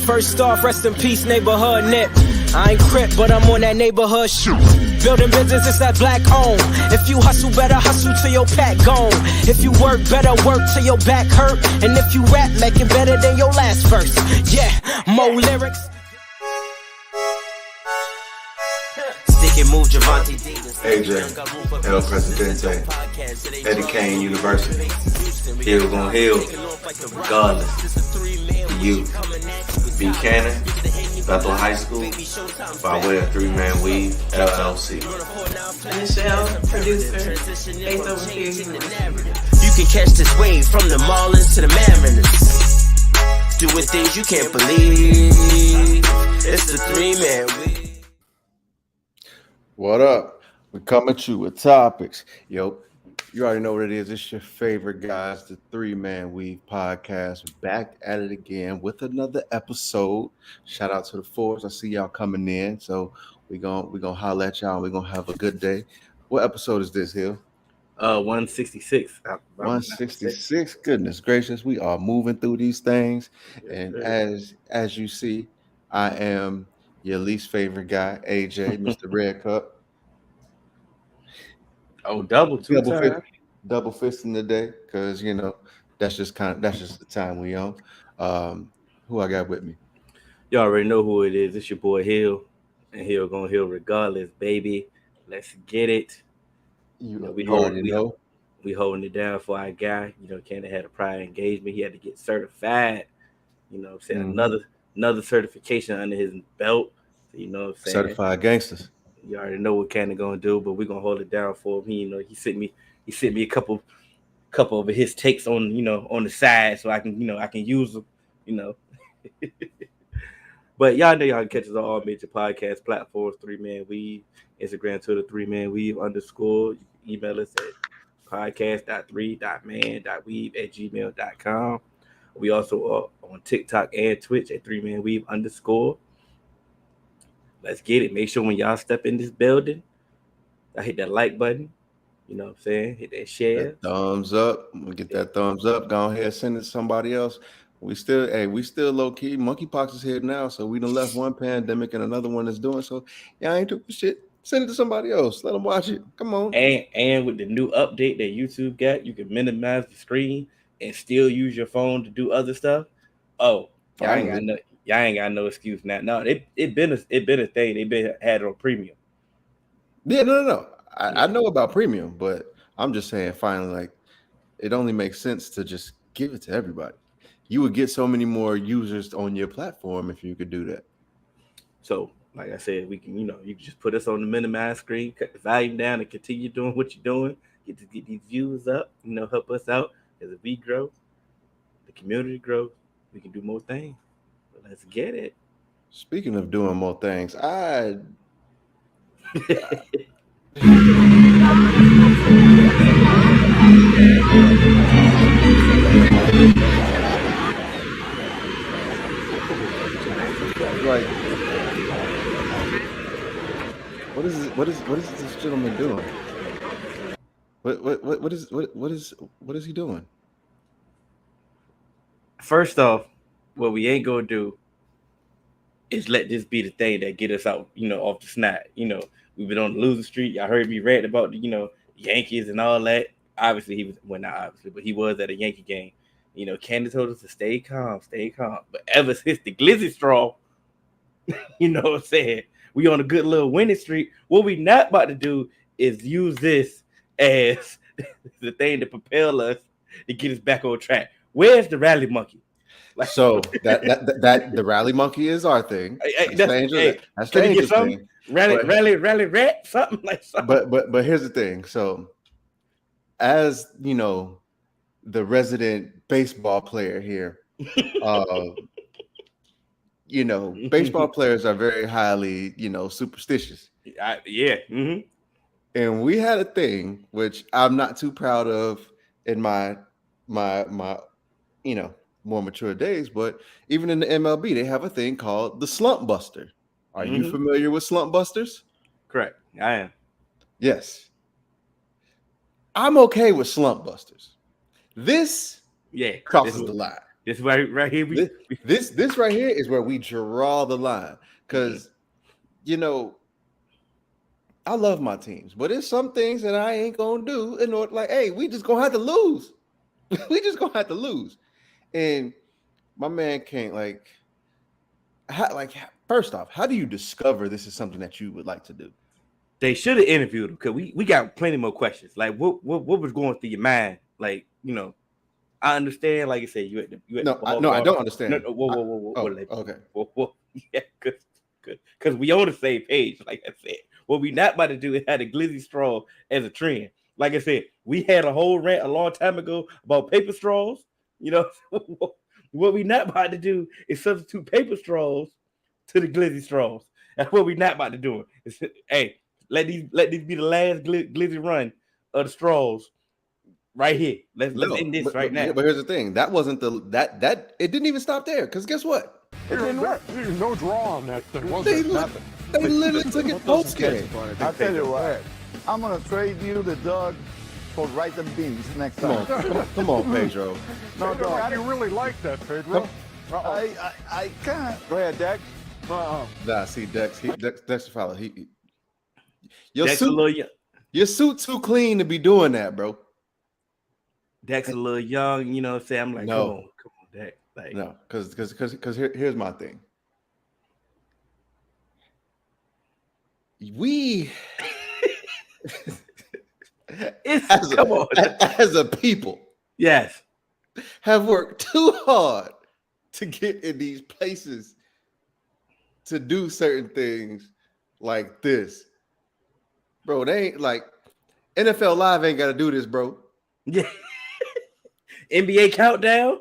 First off, rest in peace, neighborhood nip. I ain't crip, but I'm on that neighborhood shoot. Building business, it's that black owned. If you hustle, better hustle till your pack gone. If you work, better work till your back hurt. And if you rap, make it better than your last verse. Yeah, more lyrics. Stick and move, Javante. AJ, El Presidente, Eddie Kane University. Hill gon' heal, regardless. You, Buchanan, Bethel High School, by way of 3-Man Weave, LLC. Michelle, producer, based over here. You can catch this wave from the Marlins to the Mariners. Doing things you can't believe. It's the 3-Man Weave. What up? We come at you with topics. Yo, you already know what it is. It's your favorite guys, the 3-Man Weave podcast. We're back at it again with another episode. Shout out to the Forbes. I see y'all coming in. So we gonna holler at y'all and we're gonna have a good day. What episode is this, Hill? 166. 166. Goodness gracious, we are moving through these things. And as you see, I am your least favorite guy, AJ, Mr. Red Cup. Oh, double fist in the day, because you know that's just the time we on. Who I got with me? You already know who it is. It's your boy Hill, and Hill gonna heal regardless, baby. Let's get it. We holding it down for our guy. You know, Canada had a prior engagement. He had to get certified. You know what I'm saying? Another certification under his belt. So, you know what I'm saying? Certified gangsters. You already know what Canada gonna do, but we're gonna hold it down for him. He sent me a couple of his takes on the side, so I can use them. But y'all know y'all can catch us on all major podcast platforms. 3-Man Weave, Instagram, Twitter, 3-Man Weave _. You can email us at podcast.3.man.weave@gmail.com. We also are on TikTok and Twitch at 3-Man Weave _. Let's get it. Make sure when y'all step in this building, I hit that like button. You know what I'm saying? Hit that share. That thumbs up. We get that thumbs up. Go ahead, send it to somebody else. We still low key. Monkeypox is here now, so we done left one pandemic and another one is doing so. Y'all ain't doing shit. Send it to somebody else. Let them watch it. Come on. And with the new update that YouTube got, you can minimize the screen and still use your phone to do other stuff. Oh, y'all ain't got no excuse now. No, it been a thing. They had it on premium. Yeah, no. I know about premium, but I'm just saying, finally, like, it only makes sense to just give it to everybody. You would get so many more users on your platform if you could do that. So, like I said, we can, you can just put us on the minimize screen, cut the volume down, and continue doing what you're doing. Get these views up, help us out as we grow, the community grows. We can do more things. Let's get it. Speaking of doing more things, like, what is this gentleman doing? What is he doing? First off, what we ain't gonna do is let this be the thing that get us out, off the snide. We've been on the losing streak. Y'all heard me rant about the Yankees and all that. Obviously, not obviously, but he was at a Yankee game. Candace told us to stay calm. But ever since the glizzy straw, you know what I'm saying? We on a good little winning streak. What we not about to do is use this as the thing to propel us to get us back on track. Where's the rally monkey? Like, so that the rally monkey is our thing. That's dangerous thing. Rally rat, something like something. But here's the thing. So, as you know, the resident baseball player here, baseball players are very highly, superstitious. Yeah. Mm-hmm. And we had a thing which I'm not too proud of in my more mature days, but even in the MLB, they have a thing called the slump buster. Are you familiar with slump busters? Correct. I am. Yes. I'm okay with slump busters. This crosses the line. This right here. This right here is where we draw the line. Because, you know, I love my teams, but there's some things that I ain't gonna do in order. Like, hey, we just gonna have to lose. We just gonna have to lose. And my man can't first off, how do you discover this is something that you would like to do? They should have interviewed him because we got plenty more questions. Like, what was going through your mind? Like, you know, I understand. Like I said, you at the ball I don't understand. Whoa. Okay. Whoa. Yeah, because we on the same page. Like I said, what we not about to do is have a glizzy straw as a trend. Like I said, we had a whole rant a long time ago about paper straws. You know, what we not about to do is substitute paper straws to the glizzy straws. That's what we not about to do. Hey, let these be the last glizzy run of the straws right here. Let's end this right now. But here's the thing: that wasn't that it didn't even stop there. Because guess what? It didn't work. There's no draw on that thing. They literally took it post game. I'll tell you what. I'm gonna trade you the dog for rice and beans next time. Come on, Pedro. No, dog. You really like that, Pedro? I can't. Go ahead, Dex. Nah, see, Dex Fowler. Your suit too clean to be doing that, bro. Dex a little young, you know what I'm saying? I'm like, come on, Dex. Like, no, because here's my thing. We as a people, yes, have worked too hard to get in these places to do certain things like this. Bro, they ain't like NFL Live ain't got to do this, bro. Yeah. NBA countdown.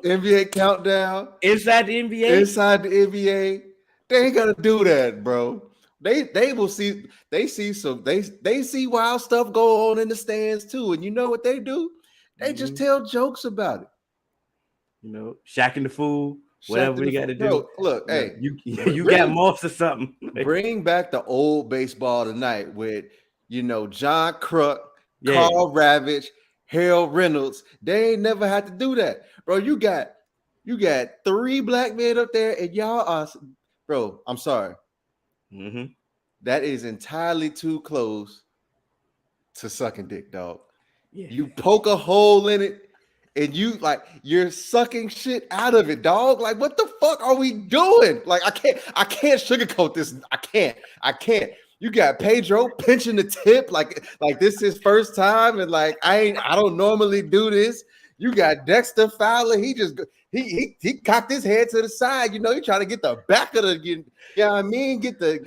Inside the NBA. They ain't got to do that, bro. They will see. They see wild stuff go on in the stands too, and you know what they do? They just tell jokes about it. You know, Shaq and the Fool, whatever we got to do. Bro, look, hey, you got moss or something. Bring back the old baseball tonight with, you know, John Kruk, Carl Ravitch, Harold Reynolds. They ain't never had to do that, bro. You got 3 black men up there, and y'all are, bro. I'm sorry. Mm-hmm. That is entirely too close to sucking dick, dog. Yeah. You poke a hole in it, and you're sucking shit out of it, dog. Like, what the fuck are we doing? Like, I can't sugarcoat this. I can't. You got Pedro pinching the tip like this is his first time, and like I don't normally do this. You got Dexter Fowler. He cocked his head to the side. You know, he trying to get the back of the. You know what I mean? Get the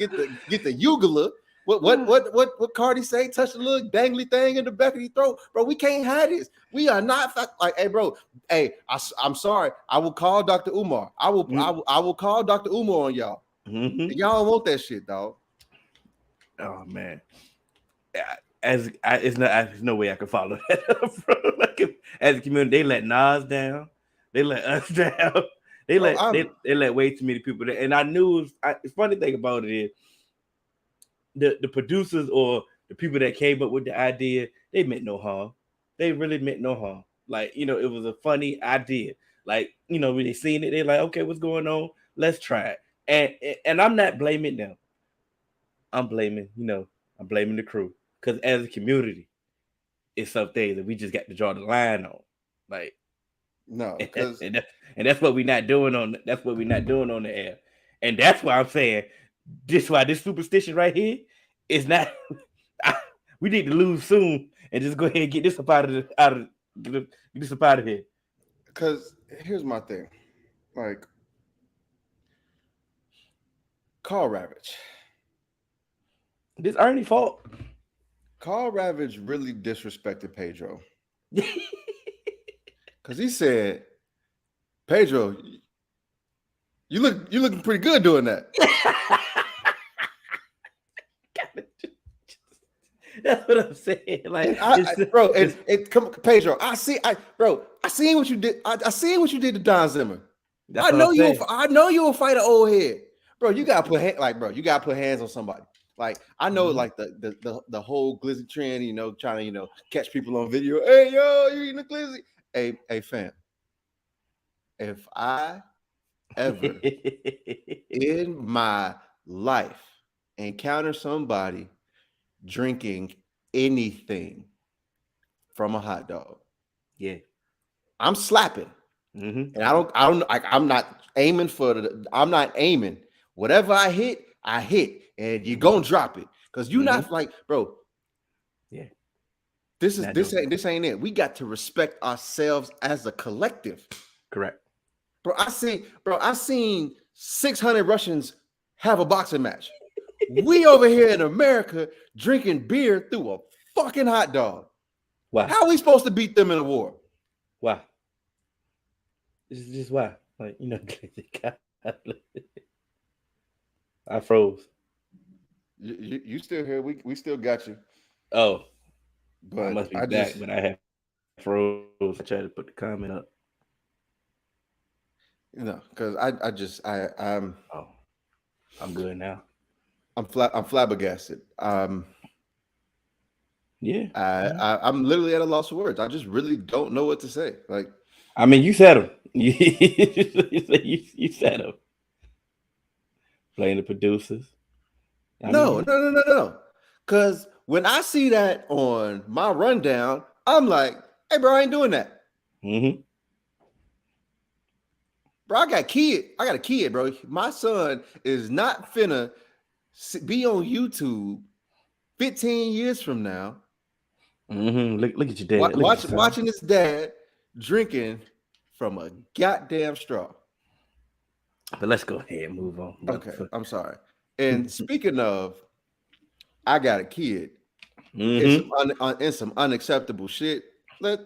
ugula. What Cardi say? Touch the little dangly thing in the back of your throat, bro. We can't have this. We are not like, hey, bro. Hey, I'm sorry. I will call Dr. Umar. I will call Dr. Umar on y'all. Mm-hmm. Y'all don't want that shit, dog. Oh man, there's no way I can follow that up, bro. Like, as a community, they let Nas down, they let us down, they let way too many people down. And I knew the funny thing about it is the producers or the people that came up with the idea, they meant no harm. They really meant no harm. Like, you know, it was a funny idea. Like, you know, when they seen it, they're like, okay, what's going on? Let's try it. And I'm not blaming them. I'm blaming the crew. Because as a community, it's something that we just got to draw the line on. Like, no, and that's what we're not doing on the air. And that's why I'm saying this superstition right here is not we need to lose soon and just go ahead and get this up out of here. Because here's my thing. Like, Carl Ravitch. This Ernie fault. Carl Ravitch really disrespected Pedro. Because he said, Pedro, you looking pretty good doing that. That's what I'm saying. Like, Pedro, I seen what you did. I seen what you did to Don Zimmer. I know you will fight an old head, bro. You gotta put hands on somebody. Like, I know, like the whole glizzy trend, you know, trying to, you know, catch people on video. Hey, yo, you eating a glizzy? Hey, fam. if I ever in my life encounter somebody drinking anything from a hot dog, Yeah. I'm slapping. Mm-hmm. And I'm not aiming I'm not aiming. Whatever I hit, and you're gonna drop it. Because you're not like, bro. Yeah. This Not doing ain't it. We got to respect ourselves as a collective. correct. Bro, I seen 600 Russians have a boxing match. We over here in America drinking beer through a fucking hot dog. Why? How are we supposed to beat them in a war? Why? This is just why. Like, you know, I froze. You still here? We still got you. Oh, But I must be back, but I have froze. I tried to put the comment up. Because I'm I'm good now. I'm flabbergasted. Yeah. I'm literally at a loss of words. I just really don't know what to say. Like, I mean, you said him. You said him. Playing the producers. no. Because when I see that on my rundown, I'm like, hey, bro, I ain't doing that. Mm-hmm. Bro, I got a kid, bro. My son is not finna be on YouTube 15 years from now. Mm-hmm. Look at your dad. Watching his dad drinking from a goddamn straw. But let's go ahead and move on. Okay, I'm sorry. And speaking of, I got a kid. Mm-hmm. In some unacceptable shit. Let's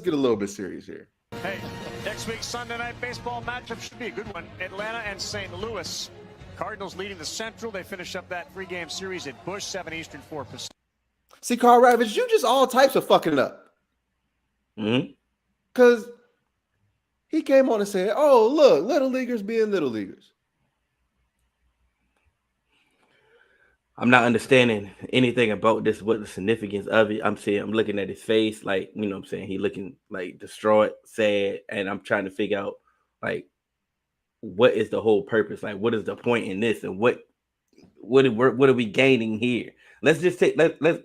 get a little bit serious here. Hey, next week's Sunday night baseball matchup should be a good one. Atlanta and St. Louis. Cardinals leading the Central. They finish up that 3-game series at Busch, 7 Eastern, 4 Pacific. See, Carl Ravage, you just all types of fucking up. Mm-hmm. Because he came on and said, oh, look, little leaguers being little leaguers. I'm not understanding anything about this, what the significance of it. I'm looking at his face, like, you know what I'm saying? He looking like distraught, sad, and I'm trying to figure out, like, what is the whole purpose? Like, what is the point in this? And what are we gaining here? Let's just take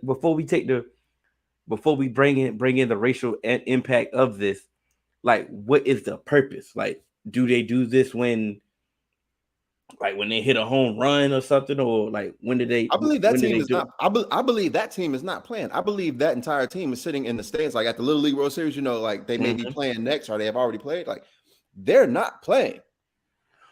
before we bring in the racial impact of this, like, what is the purpose? Like, do they do this when they hit a home run or something, or like when did they? I believe that team is not. I believe that team is not playing. I believe that entire team is sitting in the stands, like at the Little League World Series. You know, like they may be playing next, or they have already played. Like they're not playing.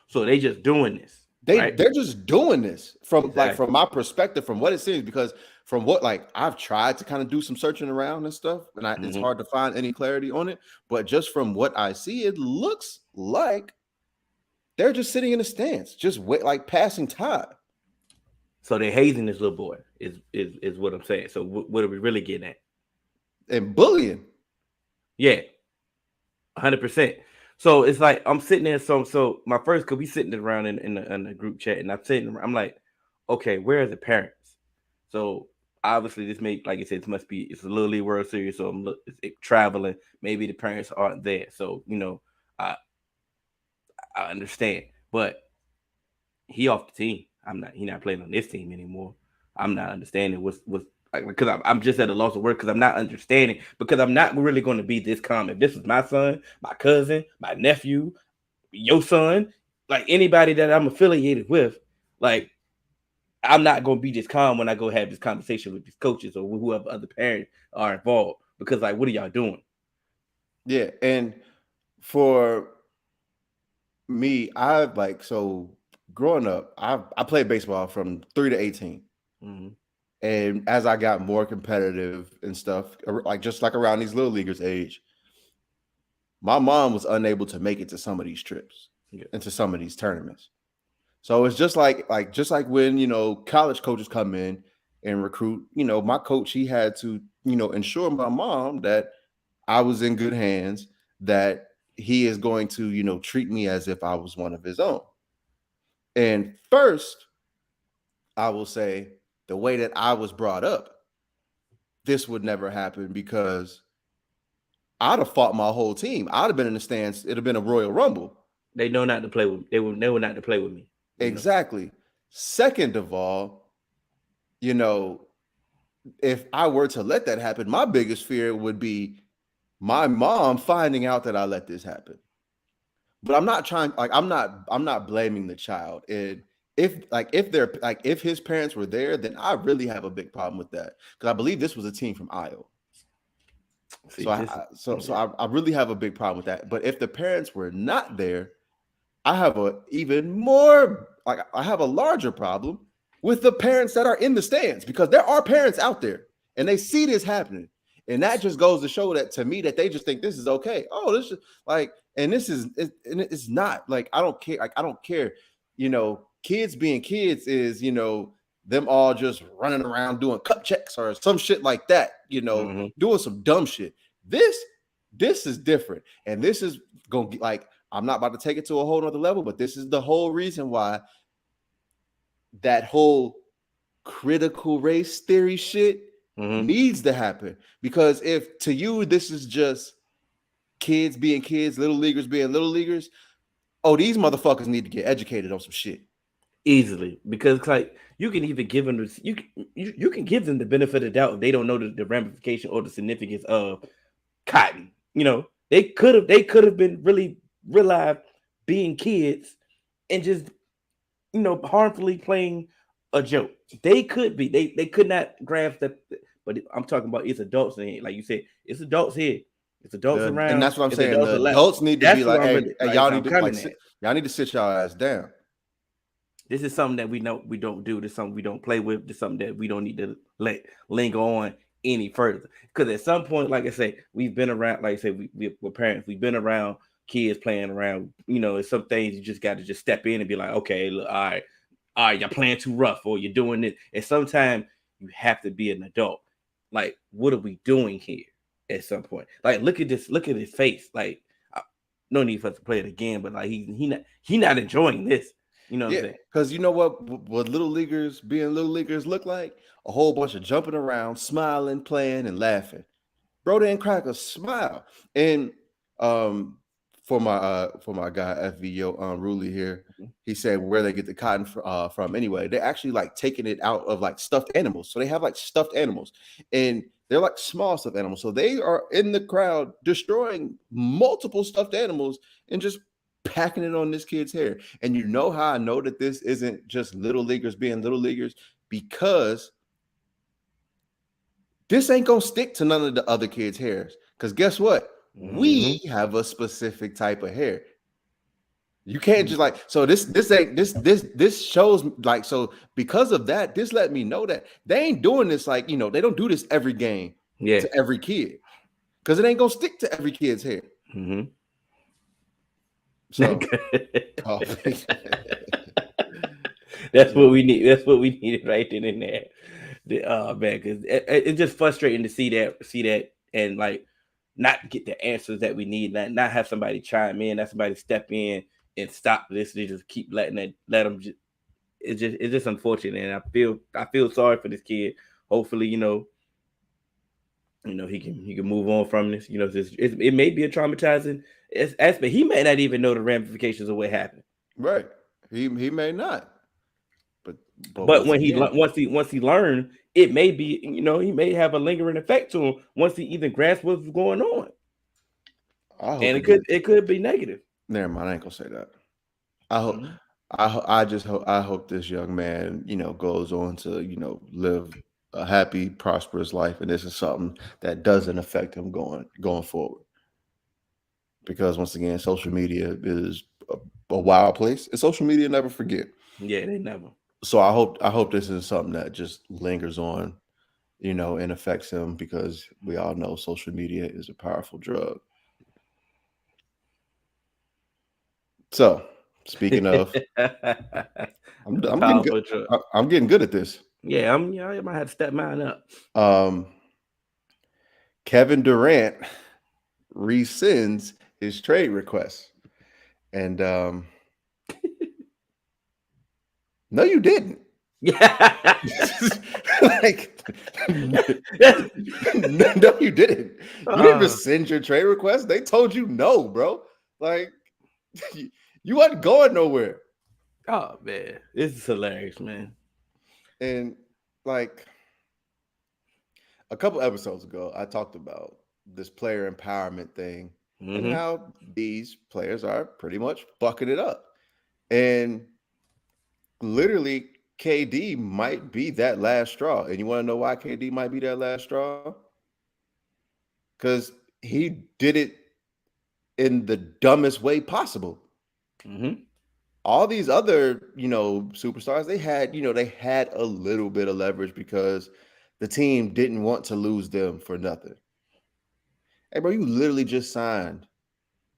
So they just doing this. They're just doing this from my perspective, from what it seems, because from what I've tried to kind of do some searching around and stuff, and it's hard to find any clarity on it. But just from what I see, it looks like they're just sitting in the stands, just passing time. So they're hazing this little boy is what I'm saying. So what are we really getting at? And bullying. Yeah, 100%. So it's like I'm sitting there. So my first, cause we sitting around in the group chat, and I'm like, okay, where are the parents? So obviously this like I said, it's a Little League World Series, so it's traveling. Maybe the parents aren't there. So I understand, but he off the team. He not playing on this team anymore. I'm not understanding what's because I'm just at a loss of words because I'm not understanding, because I'm not really going to be this calm. If this is my son, my cousin, my nephew, your son, like anybody that I'm affiliated with, like I'm not going to be this calm when I go have this conversation with these coaches or whoever other parents are involved, because like, what are y'all doing? Yeah, and for me, growing up, I played baseball from 3 to 18. Mm-hmm. And as I got more competitive and stuff, just around these little leaguers' age, my mom was unable to make it to some of these trips, into some of these tournaments. So it's just like when, college coaches come in and recruit, my coach, he had to, ensure my mom that I was in good hands, that he is going to, treat me as if I was one of his own. And first, I will say, the way that I was brought up, this would never happen, because I'd have fought my whole team. I'd have been in the stands. It'd have been a Royal Rumble. They know not to play with me. They were not to play with me. Exactly. Second of all, if I were to let that happen, my biggest fear would be my mom finding out that I let this happen. But I'm not trying, I'm not blaming the child. And if his parents were there, then I really have a big problem with that. Because I believe this was a team from Iowa. See, I really have a big problem with that. But if the parents were not there, I have a larger problem with the parents that are in the stands, because there are parents out there and they see this happening. And that just goes to show that to me that they just think this is okay. Oh, this is it's not like, I don't care. Like, I don't care. Kids being kids is, them all just running around doing cup checks or some shit like that, doing some dumb shit. This is different. And this is going to be like, I'm not about to take it to a whole nother level, but this is the whole reason why that whole critical race theory shit needs to happen. Because if to you this is just kids being kids, little leaguers being little leaguers, these motherfuckers need to get educated on some shit. Easily, because like you can even give them you can give them the benefit of the doubt if they don't know the ramification or the significance of cotton. They could have been really realized being kids and just harmfully playing a joke. They could be. They could not grasp that. But I'm talking about it's adults in here. Like you said, it's adults here. It's adults around. And that's what I'm saying. The adults need to be like, hey, y'all need to sit y'all ass down. This is something that we know we don't do. This is something we don't play with. This is something that we don't need to let linger on any further. Because at some point, like I say, we've been around. Like I said, we're parents. We've been around kids playing around. It's some things you just got to just step in and be like, okay, look, all right, you're playing too rough, or you're doing this. And sometimes you have to be an adult. Like, what are we doing here? At some point, like, look at this. Look at his face. Like, no need for us to play it again. But like, he not enjoying this. What I'm saying? Because you know what little leaguers being little leaguers look like? A whole bunch of jumping around, smiling, playing, and laughing. Bro didn't crack a smile. And for my guy FVO Ruli here, he said where they get the cotton from anyway. They're actually like taking it out of like stuffed animals. So they have like stuffed animals, and they're like small stuffed animals. So they are in the crowd destroying multiple stuffed animals and just packing it on this kid's hair. And you know how I know that this isn't just little leaguers being little leaguers? Because this ain't gonna stick to none of the other kids' hairs. Because guess what? We have a specific type of hair. You can't just like, so this shows like, so because of that, this let me know that they ain't doing this like, they don't do this every game to every kid, because it ain't gonna stick to every kid's hair. So that's what we need. That's what we needed right then and there. Man, because it's just frustrating to see that, and like not get the answers that we need, not have somebody chime in, not somebody step in and stop this. They just keep let them. It's just unfortunate, and I feel sorry for this kid. Hopefully, he can move on from this. It may be a traumatizing aspect. He may not even know the ramifications of what happened. Right. He may not. But when once he learned, it may be, he may have a lingering effect to him once he even grasps what's going on. And it could be negative. Never mind, I ain't gonna say that. I hope this young man, goes on to, live a happy, prosperous life, and this is something that doesn't affect him going forward. Because once again, social media is a wild place, and social media never forget. Yeah, they never. So I hope this is something that just lingers on, and affects him, because we all know social media is a powerful drug. So speaking of, I'm getting good. I'm getting good at this. Yeah, I might have to step mine up. Kevin Durant rescinds his trade request, and no, you didn't. Yeah. Like, no, you didn't. You didn't rescind your trade request. They told you no, bro. Like, you wasn't going nowhere. Oh man, this is hilarious, man. And like a couple episodes ago, I talked about this player empowerment thing and how these players are pretty much fucking it up. And literally, KD might be that last straw. And you want to know why KD might be that last straw? Because he did it in the dumbest way possible. All these other, superstars, they had a little bit of leverage because the team didn't want to lose them for nothing. Hey, bro, you literally just signed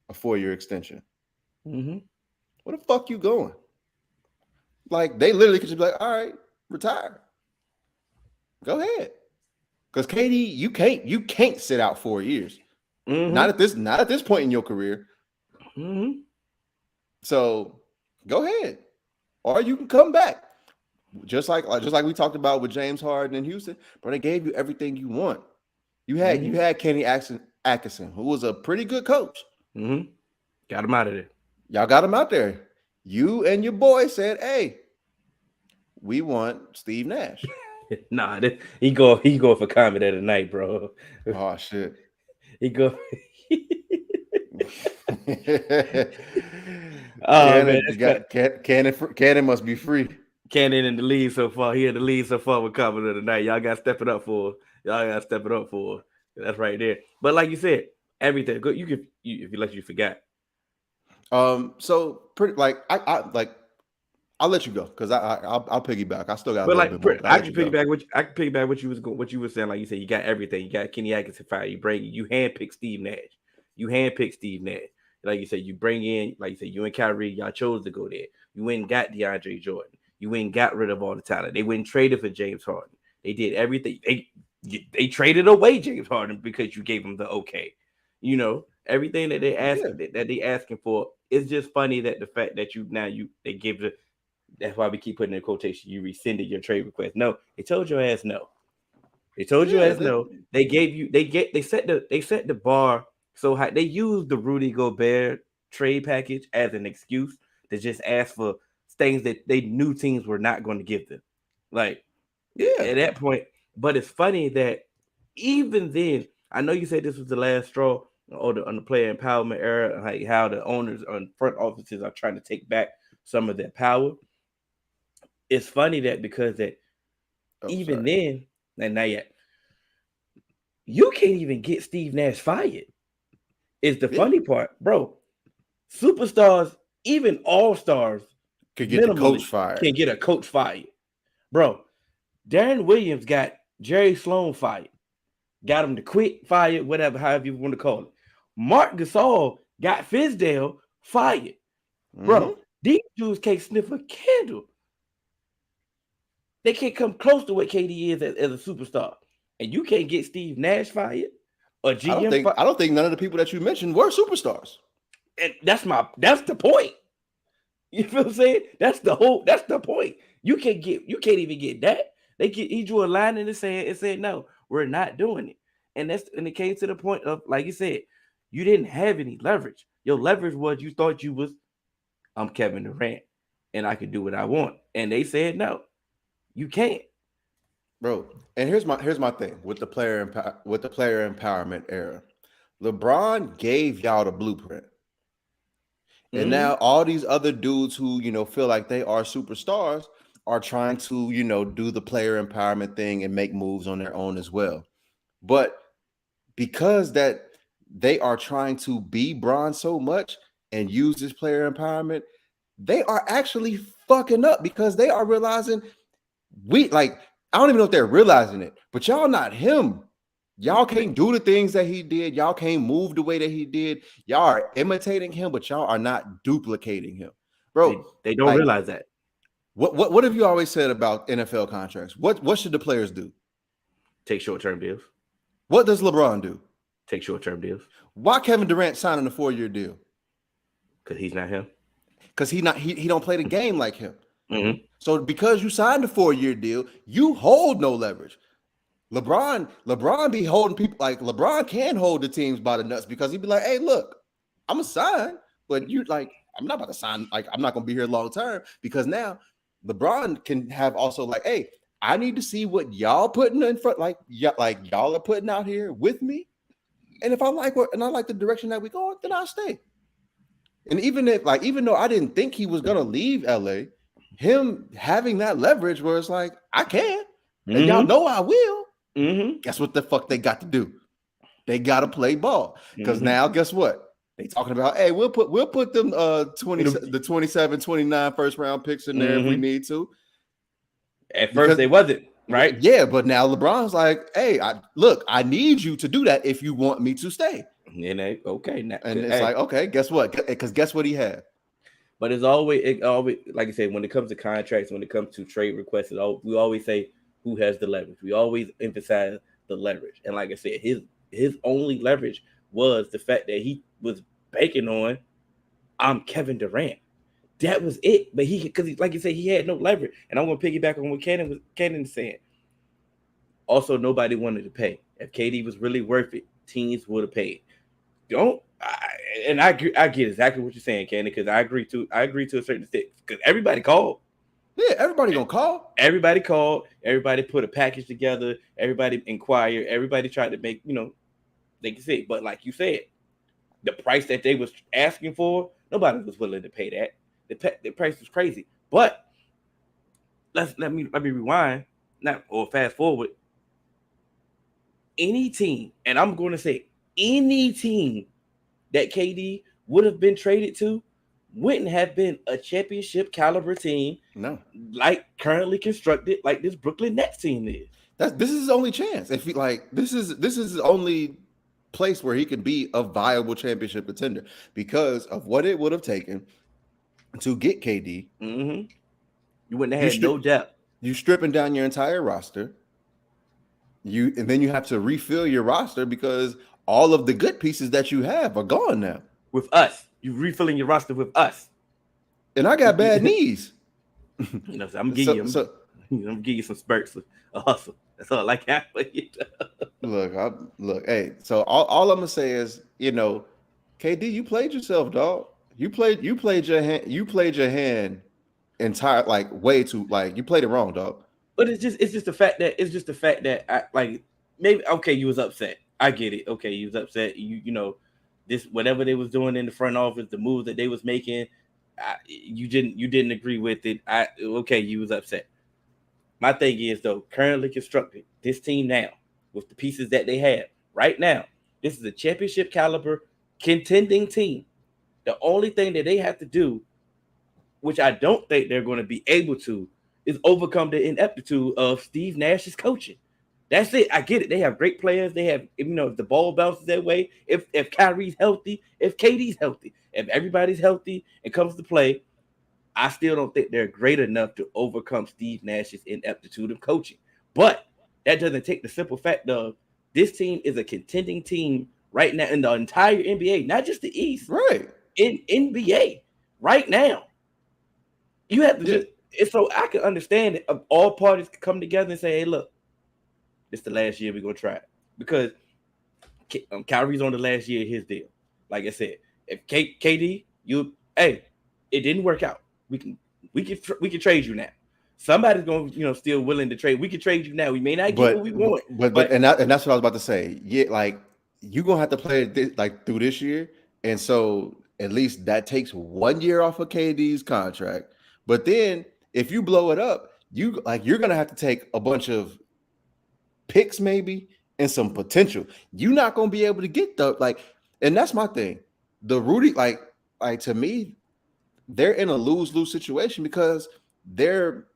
a 4-year extension. Where the fuck you going? Like, they literally could just be like, all right, retire. Go ahead. Because KD, you can't sit out 4 years. Not at this point in your career. So go ahead. Or you can come back. Just like we talked about with James Harden in Houston, but they gave you everything you want. You had Kenny Atkinson, who was a pretty good coach. Got him out of there. Y'all got him out there. You and your boy said, "Hey, we want Steve Nash." Nah, he go for comment of the night, bro. Oh shit. He go. Cannon must be free. Cannon in the lead so far. He in the lead so far with comment of the night. Y'all got to step it up for. That's right there. But like you said, everything good. If you let you forget. So pretty like I'll let you go because I'll piggyback. I still got. But I can piggyback what you were saying. Like you said, you got everything. You got Kenny Atkinson fired. You handpick Steve Nash. Like you said, you bring in, like you said, you and Kyrie, y'all chose to go there. You went and got DeAndre Jordan. You went and got rid of all the talent. They went and traded for James Harden. They did everything. They traded away James Harden because you gave them the okay. Everything that they asking for. It's just funny that the fact that they give it. That's why we keep putting in quotation. You rescinded your trade request. No, they told your ass no. They told your ass no. They set the bar so high. They used the Rudy Gobert trade package as an excuse to just ask for things that they knew teams were not going to give them. Like, at that point. But it's funny that even then, I know you said this was the last straw on the player empowerment era, like how the owners and front offices are trying to take back some of their power. It's funny that because that then, and not yet, you can't even get Steve Nash fired. Is the funny part, bro. Superstars, even all-stars, could get the coach fired. Can get a coach fired. Bro, Darren Williams got Jerry Sloan fired. Got him to quit, fired, whatever, however you want to call it. Mark Gasol got Fizdale fired. Bro, these dudes can't sniff a candle. They can't come close to what KD is as a superstar. And you can't get Steve Nash fired or GM I don't think none of the people that you mentioned were superstars. And that's the point. You feel what I'm saying? That's the point. You can't even get that. He drew a line in the sand and said, no, we're not doing it. And it came to the point of, like you said, you didn't have any leverage. Your leverage was you thought you was, I'm Kevin Durant and I can do what I want. And they said, no, you can't. Bro, and here's my thing with the player empowerment era. LeBron gave y'all the blueprint. And now all these other dudes who, feel like they are superstars are trying to, do the player empowerment thing and make moves on their own as well. But because that they are trying to be Bron so much and use this player empowerment, they are actually fucking up because they are realizing I don't even know if they're realizing it, but y'all not him. Y'all can't do the things that he did. Y'all can't move the way that he did. Y'all are imitating him, but y'all are not duplicating him. Bro, they don't realize that. What have you always said about NFL contracts? What should the players do? Take short-term deals. What does LeBron do? Take short-term deals. Why Kevin Durant signing a 4-year deal? Because he's not him. Because he don't play the game like him. Mm-hmm. So because you signed a 4-year deal, you hold no leverage. LeBron be holding people like LeBron can hold the teams by the nuts because he'd be like, hey, look, I'm a sign, but you like, I'm not about to sign, like, I'm not gonna be here long term because now LeBron can have also like, hey, I need to see what y'all putting in front, like y'all are putting out here with me. And if I like the direction that we going, then I'll stay. And even though I didn't think he was gonna leave LA, him having that leverage where it's like, I can, and y'all know I will. Mm-hmm. Guess what the fuck they got to do? They got to play ball. Because now, guess what? They talking about, hey, we'll put them 27, 29 first round picks in there if we need to. At first they wasn't, right? Yeah, but now LeBron's like, hey, I need you to do that if you want me to stay. And okay, now, and it's like, okay, guess what? Because guess what he had. But it always, like I said, when it comes to contracts, when it comes to trade requests, we always say who has the leverage. We always emphasize the leverage. And like I said, his only leverage was the fact that he was banking on, I'm Kevin Durant. That was it. But because like you said, he had no leverage. And I'm going to piggyback on what Cannon is saying. Also, nobody wanted to pay. If KD was really worth it, teams would have paid. I get exactly what you're saying, Cannon, because I agree to a certain extent. Because everybody called. Yeah, everybody gonna call. Everybody called. Everybody put a package together. Everybody inquired. Everybody tried to make, they can see. But like you said, the price that they was asking for, nobody was willing to pay that. The price was crazy. But let me rewind, or fast forward. Any team, and I'm going to say any team that KD would have been traded to wouldn't have been a championship caliber team. No, like currently constructed, like this Brooklyn Nets team is. This is his only chance. If he this is his only place where he could be a viable championship contender because of what it would have taken to get KD. Mm-hmm. You wouldn't have had no depth. You stripping down your entire roster. And then you have to refill your roster because all of the good pieces that you have are gone now. With us, you refilling your roster with us. And I got bad knees. So I'm giving you some spurts of hustle. That's all I can for you. Look. Hey, so all I'm gonna say is, KD, you played yourself, dog. You played your hand. You played your hand entire way too. You played it wrong, dog. But it's just the fact that maybe okay, you was upset. I get it. Okay, you was upset. This whatever they was doing in the front office, the moves that they was making, you didn't agree with it. Okay, you was upset. My thing is though, currently constructed, this team now with the pieces that they have right now, this is a championship caliber contending team. The only thing that they have to do, which I don't think they're going to be able to, is overcome the ineptitude of Steve Nash's coaching. That's it. I get it. They have great players. They have, if the ball bounces that way, if Kyrie's healthy, if KD's healthy, if everybody's healthy and comes to play, I still don't think they're great enough to overcome Steve Nash's ineptitude of coaching. But that doesn't take the simple fact of this team is a contending team right now in the entire NBA, not just the East. Right. In NBA right now. You have to so I can understand it. All parties can come together and say, hey, look, it's the last year we're going to try it. Because Kyrie's on the last year of his deal. Like I said, if KD, it didn't work out. We can trade you now. Somebody's going to, still willing to trade. We can trade you now. We may not get what we want. But that's what I was about to say. Yeah, you're going to have to play it through this year. And so at least that takes 1 year off of KD's contract. But then if you blow it up, you're going to have to take a bunch of picks maybe and some potential. You're not going to be able to get and that's my thing. The Rudy, to me, they're in a lose-lose situation because their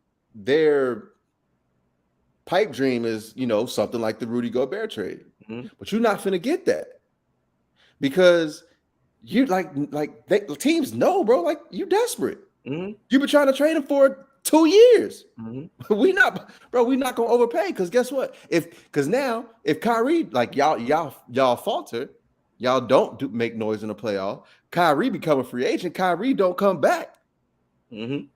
pipe dream is, something like the Rudy Gobert trade. Mm-hmm. But you're not finna get that because you teams know, bro, you're desperate. Mm-hmm. You've been trying to trade him for 2 years. Mm-hmm. We not gonna overpay because guess what? Because now if Kyrie y'all falter, y'all don't make noise in the playoff. Kyrie become a free agent. Kyrie don't come back. Mm-hmm.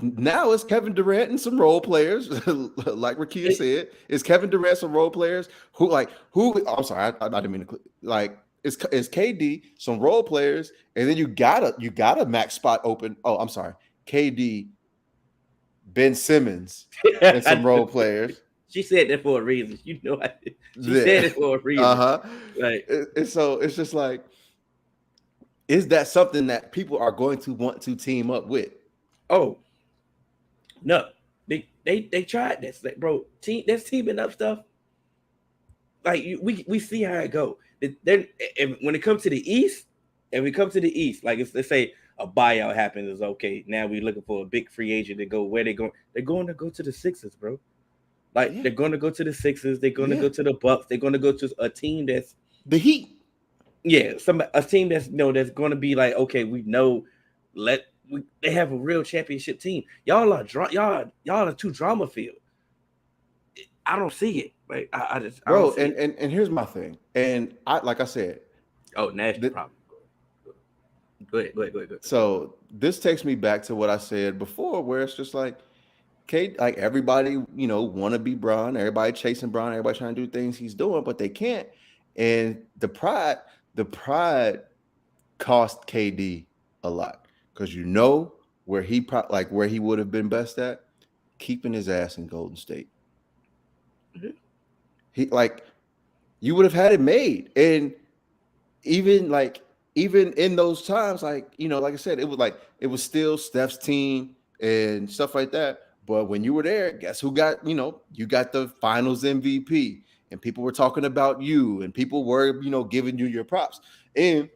now it's Kevin Durant and some role players, like Rakia said. It's Kevin Durant some role players who. I'm sorry, I didn't mean to like. It's KD some role players, and then you got a max spot open. Oh, I'm sorry, KD, Ben Simmons, and some role players. She said that for a reason. She said it for a reason. Like, and so it's just like, is that something that people are going to want to team up with? Oh, no, they tried this, like, bro. That's teaming up stuff. Like we see how it go. Then when it comes to the East, like let's say a buyout happens, is okay. Now we're looking for a big free agent to go. Where they going? They're going to go to the Sixers, bro. Like they're going to go to the Sixers. They're going to go to the Bucks. They're going to go to a team that's the Heat. Yeah, a team that's that's going to be like, okay, we know. They have a real championship team. Y'all are too drama filled. I don't see it. Like I just bro. And here's my thing. And like I said, Nash problem. Go ahead. So this takes me back to what I said before, where it's just like, like everybody, want to be Bron, everybody chasing Bron, everybody trying to do things he's doing, but they can't. And the pride cost KD a lot, because where he would have been best at, keeping his ass in Golden State. Mm-hmm. You would have had it made, and even in those times, like I said, it was still Steph's team and stuff like that. But when you were there, guess who got, you got the finals MVP, and people were talking about you, and people were, giving you your props. And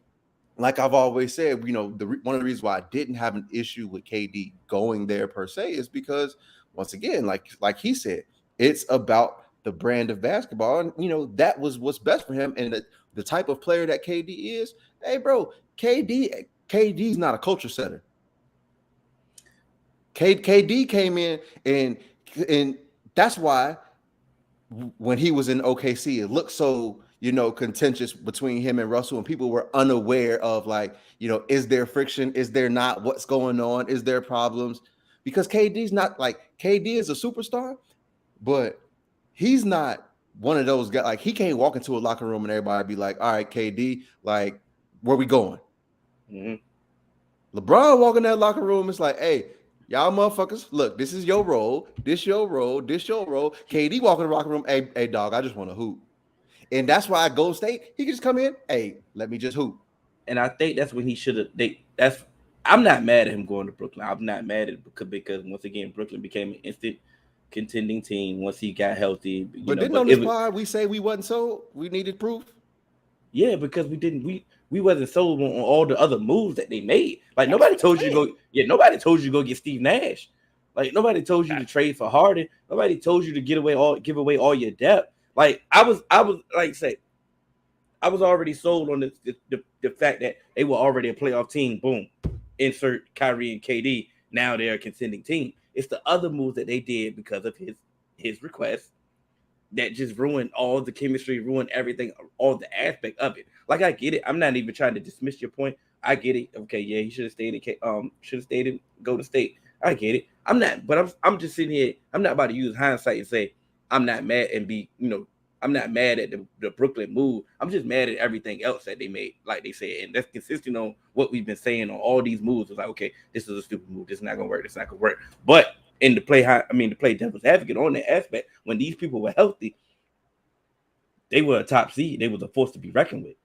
like I've always said, one of the reasons why I didn't have an issue with KD going there per se is because, once again, like he said, it's about the brand of basketball. And, that was what's best for him. And the type of player that KD is, hey, bro, KD's not a culture setter. KD came in, and that's why when he was in OKC, it looked so, contentious between him and Russell, and people were unaware of, like, is there friction? Is there not? What's going on? Is there problems? Because KD is a superstar, but he's not one of those guys. Like, he can't walk into a locker room and everybody be like, all right, KD, like, where we going? Mm-hmm. LeBron walking in that locker room, it's like, hey, y'all motherfuckers, look, this is your role. This your role. This your role. KD walking in the locker room, hey, dog, I just want to hoop. And that's why at Golden State, he can just come in, hey, let me just hoop. And I think that's when he should have. I'm not mad at him going to Brooklyn. I'm not mad at it because once again, Brooklyn became an instant contending team once he got healthy. But didn't on this pod we say we wasn't sold? We needed proof. Yeah, because we didn't. We wasn't sold on all the other moves that they made. Like, nobody told you to go. Yeah, nobody told you to go get Steve Nash. Like, nobody told you to trade for Harden. Nobody told you to give away all your depth. Like, I was like say, I was already sold on the fact that they were already a playoff team. Boom, insert Kyrie and KD. Now they're a contending team. It's the other moves that they did because of his request that just ruined all the chemistry, ruined everything, all the aspect of it. Like, I get it. I'm not even trying to dismiss your point. I get it. Okay, yeah, he should have stayed in Golden State. I get it. I'm not, but I'm just sitting here. I'm not about to use hindsight and say I'm not mad and I'm not mad at the Brooklyn move. I'm just mad at everything else that they made, like they said, and that's consistent on what we've been saying on all these moves. It's like, okay, this is a stupid move. This is not gonna work. This is not gonna work. But to play devil's advocate on that aspect, when these people were healthy, they were a top seed. They was a force to be reckoned with.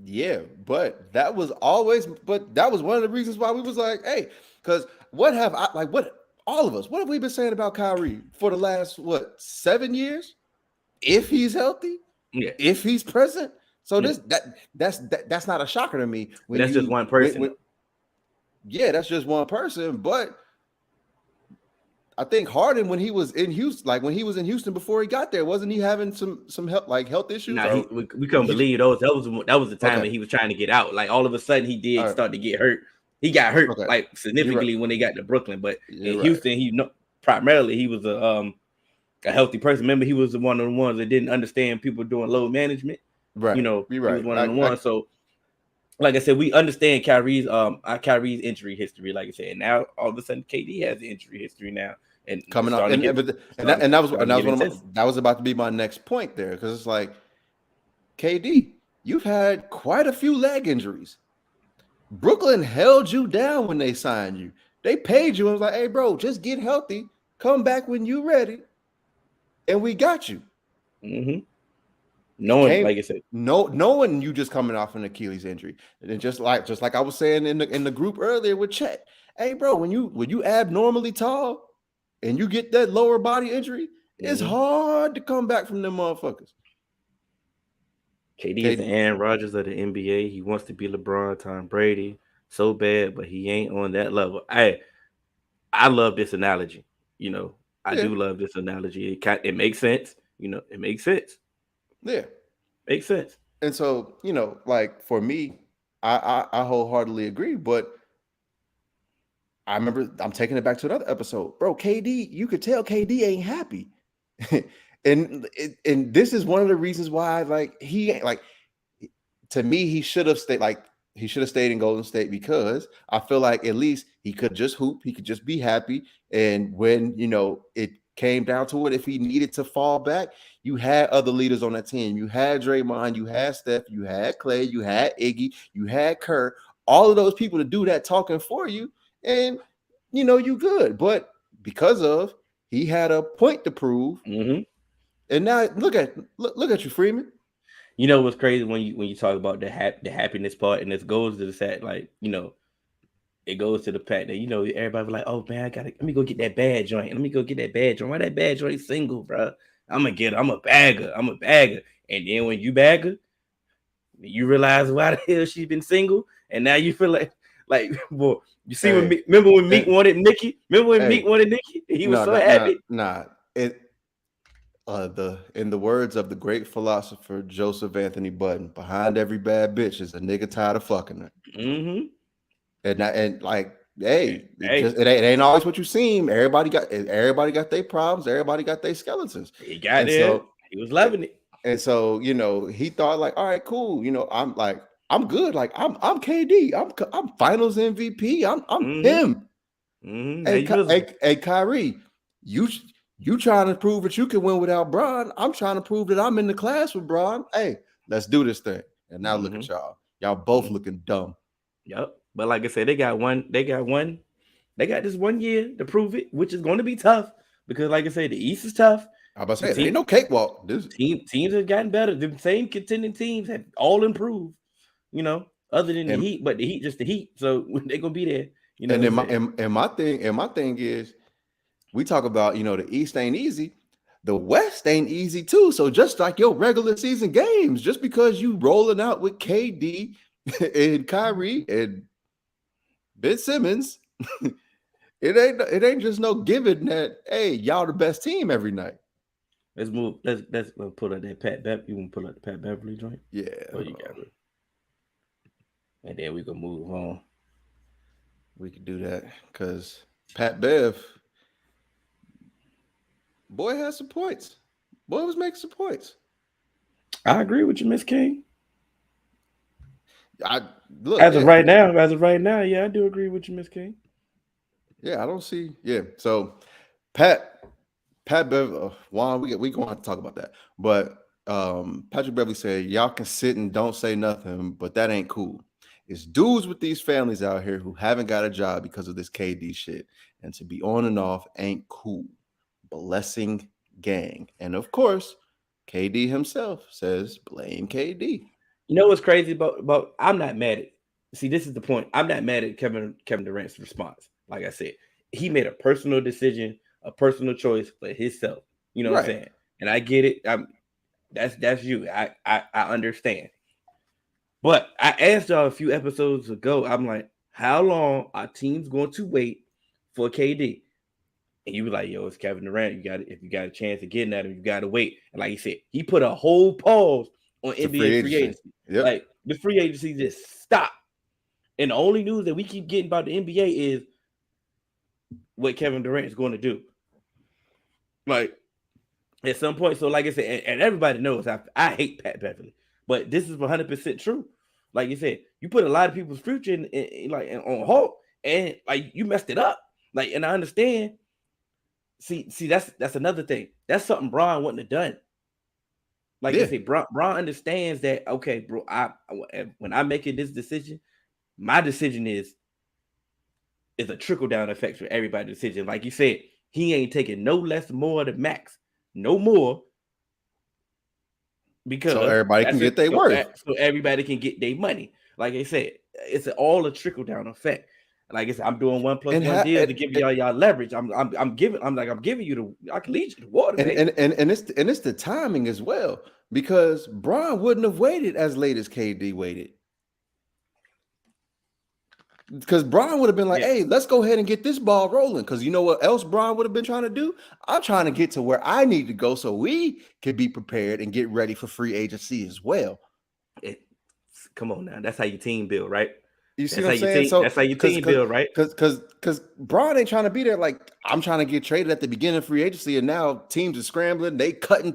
Yeah, but that was one of the reasons why we was like, hey, because what have we been saying about Kyrie for the last 7 years? If he's healthy, yeah, if he's present. So that's not a shocker to me. That's just one person. That's just one person. But I think Harden, when he was in Houston, before he got there, wasn't he having some health issues? Nah, we couldn't believe those. That was the time that he was trying to get out. Like, all of a sudden, he did start to get hurt. He got hurt like significantly when they got to Brooklyn. But in Houston, primarily he was a healthy person. Remember, he was one of the ones that didn't understand people doing load management. Right. He was one of the ones. So like I said, we understand Kyrie's injury history. Like I said, and now all of a sudden KD has an injury history now, and coming up, and that was about to be my next point there, because it's like, KD, you've had quite a few leg injuries. Brooklyn held you down when they signed you. They paid you and was like, hey, bro, just get healthy. Come back when you're ready. And we got you. Mm-hmm. Like I said, knowing you just coming off an Achilles injury. And then just like I was saying in the group earlier with Chet, hey, bro, when you abnormally tall and you get that lower body injury, it's hard to come back from them motherfuckers. KD is the Aaron Rodgers of the NBA. He wants to be LeBron, Tom Brady so bad, but he ain't on that level. I love this analogy. You know, I do love this analogy. It makes sense. You know, it makes sense. Yeah. Makes sense. And so, you know, like for me, I wholeheartedly agree, but I remember I'm taking it back to another episode. Bro, KD, you could tell KD ain't happy. and this is one of the reasons why, like, he ain't, like, to me, he should have stayed in Golden State, because I feel like at least he could just hoop, he could just be happy. And when, you know, it came down to it, if he needed to fall back, you had other leaders on that team. You had Draymond, you had Steph, you had Clay, you had Iggy, you had Kerr, all of those people to do that talking for you, and you know you good. But because of he had a point to prove, and now look at you, Freeman. You know what's crazy when you talk about the happiness part, and this goes to the fact, like, you know, it goes to the fact that, you know, everybody be like, oh man, let me go get that bad joint. Let me go get that bad joint. Why that bad joint single, bro? I'm a bagger. And then when you bagger, you realize why the hell she's been single, and now you feel like boy, you see, remember when Meek wanted Nicki? Remember when Meek wanted Nicki? He was so happy. In the words of the great philosopher Joseph Anthony Button, behind every bad bitch is a nigga tired of fucking her. And like, it ain't always what you seem. Everybody got their problems. Everybody got their skeletons. He got there. So, he was loving it. And so, you know, he thought like, all right, cool. You know, I'm good. Like I'm KD. I'm Finals MVP. I'm him. Hey, Kyrie, you trying to prove that you can win without Bron. I'm trying to prove that I'm in the class with Bron. Hey, let's do this thing. And now look at y'all. Y'all both looking dumb. Yep. But like I said, they got this 1 year to prove it, which is going to be tough, because like I said, the East is tough. I'm about to say, ain't no cakewalk. Teams have gotten better. The same contending teams have all improved, you know, other than the Heat, but the Heat just the Heat. So they're gonna be there. You know, and my thing is, we talk about, you know, the East ain't easy, the West ain't easy too. So just like your regular season games, just because you rolling out with KD and Kyrie and Ben Simmons, it ain't just no given that, hey, y'all the best team every night. Let's move. Let's pull up that Pat Bev. You want to pull up the Pat Beverly joint? Yeah. Oh, you got it. And then we can move on. We could do that, because Pat Bev, boy, has some points. Boy was making some points. I agree with you, Miss King. As of right now, yeah, I do agree with you, Miss King. Yeah, I don't see. Yeah, so Pat Bev, Juan, we going to have to talk about that. But Patrick Beverly said, y'all can sit and don't say nothing, but that ain't cool. It's dudes with these families out here who haven't got a job because of this KD shit, and to be on and off ain't cool. Blessing gang. And of course, KD himself says blame KD. You know what's crazy about I'm not mad at. See, this is the point. I'm not mad at Kevin Durant's response. Like I said, he made a personal decision, a personal choice for himself. You know what I'm saying? And I get it. That's you. I understand. But I asked y'all a few episodes ago, I'm like, how long are teams going to wait for KD? And you be like, yo, it's Kevin Durant. If you got a chance of getting at him, you got to wait. And like you said, he put a whole pause on NBA free agency. Yep. Like the free agency just stopped. And the only news that we keep getting about the NBA is what Kevin Durant is going to do. Like at some point. So like I said, and everybody knows I hate Pat Beverly, but this is 100% true. Like you said, you put a lot of people's future in on hold, and like you messed it up. Like, and I understand. See, that's another thing. That's something Bron wouldn't have done. Like I say, Bron understands that. Okay, bro, when I'm making this decision, my decision is a trickle down effect for everybody's decision. Like you said, he ain't taking no less more than max, no more. Because so everybody can get their worth. So everybody can get their money. Like I said, it's all a trickle down effect. Like I said, I'm doing 1+1 deals to give y'all leverage. I'm giving you I can lead you to water. And it's the timing as well, because Bron wouldn't have waited as late as KD waited. Because Bron would have been like, hey, let's go ahead and get this ball rolling. Because you know what else Bron would have been trying to do? I'm trying to get to where I need to go so we can be prepared and get ready for free agency as well. Come on now. That's how you team build, right? You see what I'm saying? That's how you team build, right? Because Bron ain't trying to be there like I'm trying to get traded at the beginning of free agency, and now teams are scrambling, they cutting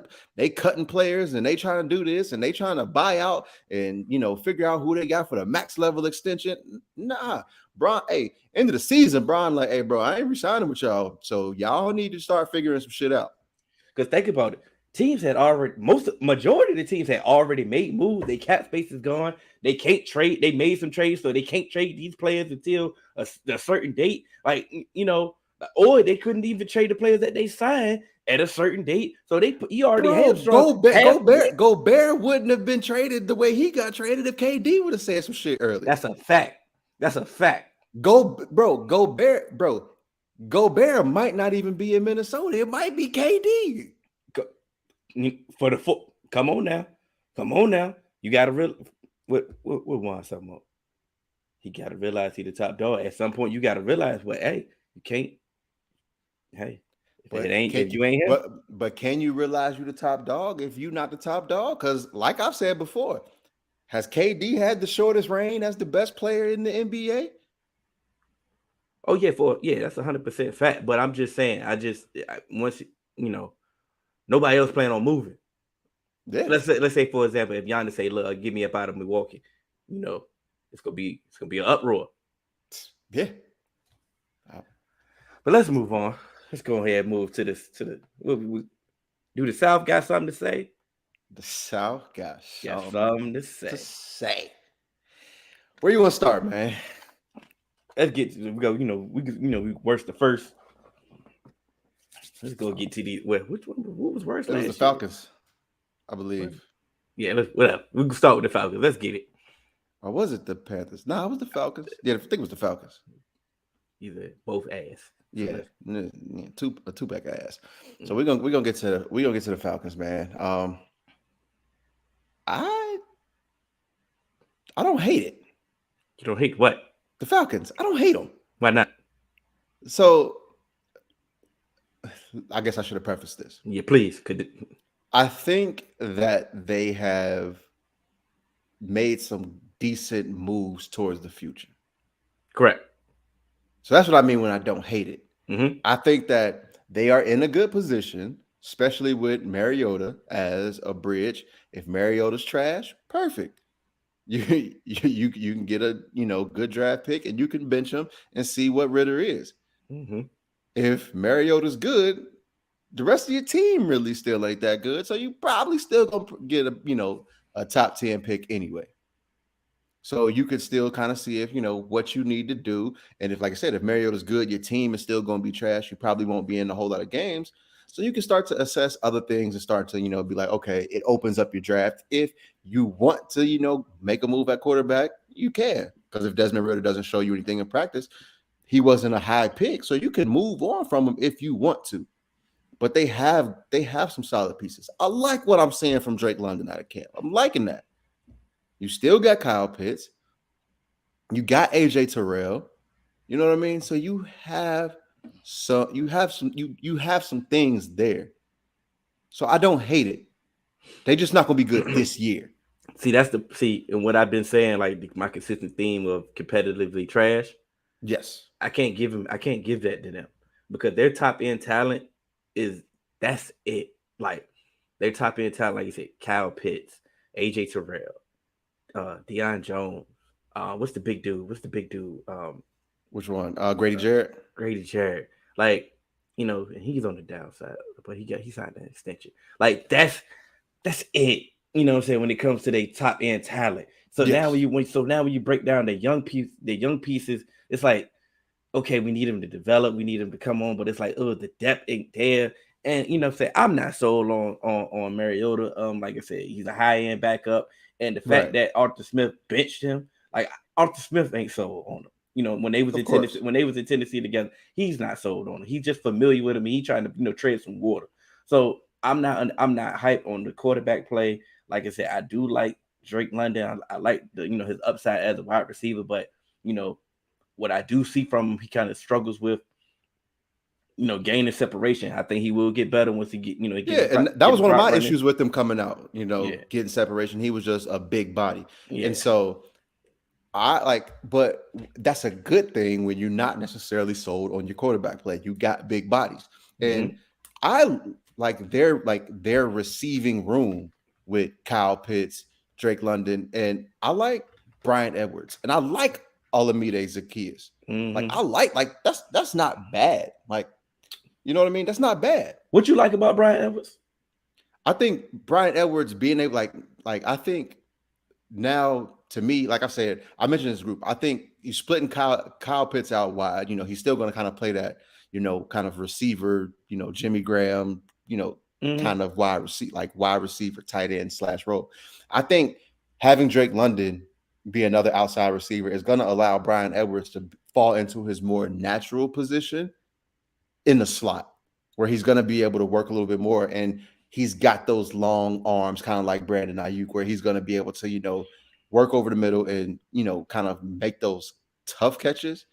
players, and they trying to do this, and they trying to buy out and figure out who they got for the max level extension. Nah, Bron. Hey, end of the season, Bron like, hey, bro, I ain't resigning with y'all, so y'all need to start figuring some shit out. Because think about it. Teams had majority of the teams had already made moves. Their cap space is gone. They can't trade. They made some trades, so they can't trade these players until a certain date. Like, or they couldn't even trade the players that they signed at a certain date. So he already had strong. Gobert wouldn't have been traded the way he got traded if KD would have said some shit earlier. That's a fact. Gobert might not even be in Minnesota. It might be KD. Come on now. You gotta realize what Juan something up. He gotta realize he's the top dog. At some point, you gotta realize hey, you can't. Hey, if you ain't him. But can you realize you're the top dog if you're not the top dog? Because like I've said before, has KD had the shortest reign as the best player in the NBA? Oh yeah, that's 100% fact. But I'm just saying, once nobody else plan on moving. Yeah. Let's say for example, if Giannis say, "Look, get me up out of Milwaukee," it's gonna be an uproar. Yeah. But let's move on. Let's go ahead and move to do the South got something to say? The South got something to say. Where you want to start, man? Let's get to we worst the first. Let's go get to the what was worse? It was the Falcons, I believe. Yeah, whatever. We can start with the Falcons. Let's get it. Or was it the Panthers? No, it was the Falcons. Yeah, I think it was the Falcons. Either both ass. Yeah, a two-pack ass. So we're gonna get to the Falcons, man. I don't hate it. You don't hate what? The Falcons. I don't hate them. Why not? So I guess I should have prefaced this. Yeah, please. I think that they have made some decent moves towards the future. Correct. So that's what I mean when I don't hate it. Mm-hmm. I think that they are in a good position, especially with Mariota as a bridge. If Mariota's trash, perfect. You can get a good draft pick and you can bench him and see what Ritter is. Mm-hmm. If Mariota's good, the rest of your team really still ain't that good. So you probably still gonna get a top 10 pick anyway. So you could still kind of see if what you need to do. And if, like I said, if Mariota's good, your team is still going to be trash. You probably won't be in a whole lot of games. So you can start to assess other things and start to, be like, okay, it opens up your draft. If you want to, make a move at quarterback, you can. Because if Desmond Ritter doesn't show you anything in practice, he wasn't a high pick. So you can move on from him if you want to. But they have some solid pieces. I like what I'm seeing from Drake London out of camp. I'm liking that. You still got Kyle Pitts. You got AJ Terrell. You know what I mean? So you have some things there. So I don't hate it. They're just not going to be good this year. And what I've been saying, like my consistent theme of competitively trash. Yes. I can't give that to them because their top end talent that's it. Like their top end talent, like you said, Kyle Pitts, AJ Terrell. Deion Jones. What's the big dude? Which one? Grady Jarrett. Grady Jarrett. Like, and he's on the downside, but he signed an extension. Like that's it. You know what I'm saying? When it comes to their top end talent. So now when you break down the young pieces, it's like, okay, we need them to develop, we need them to come on, but it's like, oh, the depth ain't there. And what I'm saying, I'm not sold on Mariota. Like I said, he's a high end backup, and the fact that Arthur Smith benched him, like Arthur Smith ain't sold on him. When they was in Tennessee together, he's not sold on him. He's just familiar with him. He trying to tread some water. So I'm not hyped on the quarterback play. Like I said, I do like Drake London. I like the his upside as a wide receiver, but what I do see from him, he kind of struggles with gaining separation. I think he will get better once he get and that was one of my issues with him coming out. Getting separation. He was just a big body, and so. But that's a good thing when you're not necessarily sold on your quarterback play. You got big bodies, and I like their receiving room with Kyle Pitts, Drake London, and I like Brian Edwards, and I like Olamide Zaccheaus. Like I like that's not bad. Like, you know what I mean? That's not bad. What you like about Brian Edwards? I think Brian Edwards being able like I think now. To me, like I said, I mentioned this group. I think he's splitting Kyle Pitts out wide. He's still going to kind of play that, kind of receiver, Jimmy Graham, kind of wide receiver, tight end / role. I think having Drake London be another outside receiver is going to allow Brian Edwards to fall into his more natural position in the slot, where he's going to be able to work a little bit more. And he's got those long arms, kind of like Brandon Ayuk, where he's going to be able to, work over the middle and, kind of make those tough catches.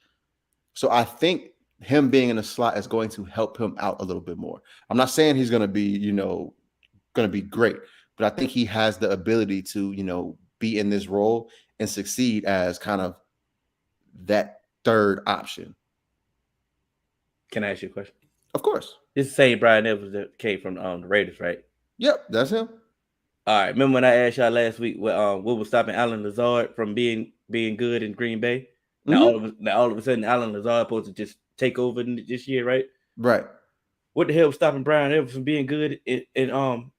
So I think him being in the slot is going to help him out a little bit more. I'm not saying he's going to be, going to be great, but I think he has the ability to, be in this role and succeed as kind of that third option. Can I ask you a question? Of course. It's the same Brian Evans that came from the Raiders, right? Yep, that's him. All right. Remember when I asked y'all last week what was stopping Alan Lazard from being good in Green Bay? Now all of a sudden Alan Lazard supposed to just take over this year, right? Right. What the hell was stopping Brian Evans from being good in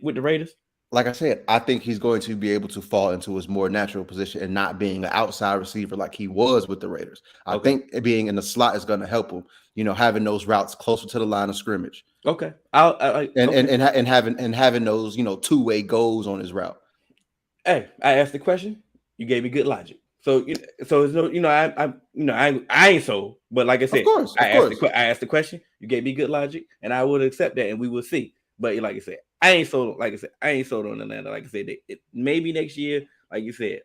with the Raiders? Like I said, I think he's going to be able to fall into his more natural position and not being an outside receiver like he was with the Raiders. I think being in the slot is going to help him, having those routes closer to the line of scrimmage. Okay. And having those, two-way goals on his route. Hey, I asked the question. You gave me good logic. So I ain't sold, but like I said, I asked the question. You gave me good logic, and I would accept that, and we will see. But like I said, I ain't sold. Like I said, I ain't sold on Atlanta. Like I said, maybe next year, like you said,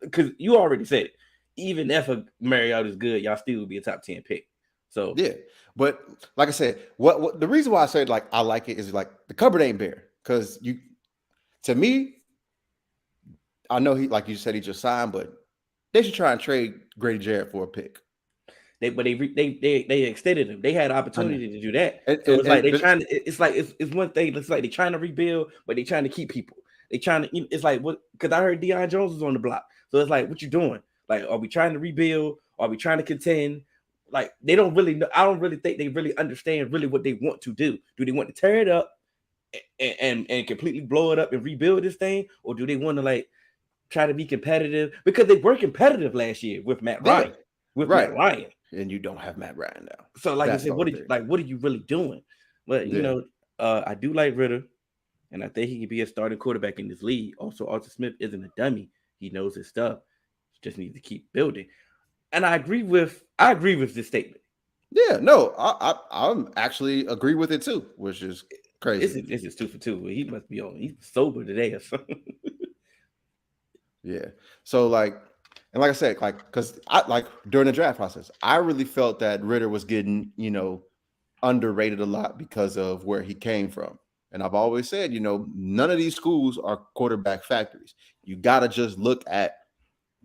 because you already said it. Even if a Mariota is good, y'all still would be a top 10 pick. So yeah, but like I said, what the reason why I said I like it is like the cupboard ain't bare, because to me, I know he, like you said, he just signed, but they should try and trade Grady Jarrett for a pick. They extended him. They had an opportunity to do that. It's one thing. It's like they're trying to rebuild, but they're trying to keep people. They trying to. It's like what? Because I heard Deion Jones was on the block. So it's like, what you doing? Like, are we trying to rebuild? Are we trying to contend? Like, they don't really know. I don't really think they really understand really what they want to do. Do they want to tear it up and completely blow it up and rebuild this thing, or do they want to like try to be competitive? Because they were competitive last year with Matt Ryan. Matt Ryan. And you don't have Matt Ryan now. So, like I said, what are you really doing? But I do like Ritter, and I think he can be a starting quarterback in this league. Also, Arthur Smith isn't a dummy; he knows his stuff. He just needs to keep building. And I agree with this statement. Yeah, no, I'm actually agree with it too, which is crazy. This is 2 for 2. He must be on. He's sober today or something. Yeah. So and like I said, because during the draft process, I really felt that Ritter was getting, underrated a lot because of where he came from. And I've always said, none of these schools are quarterback factories. You got to just look at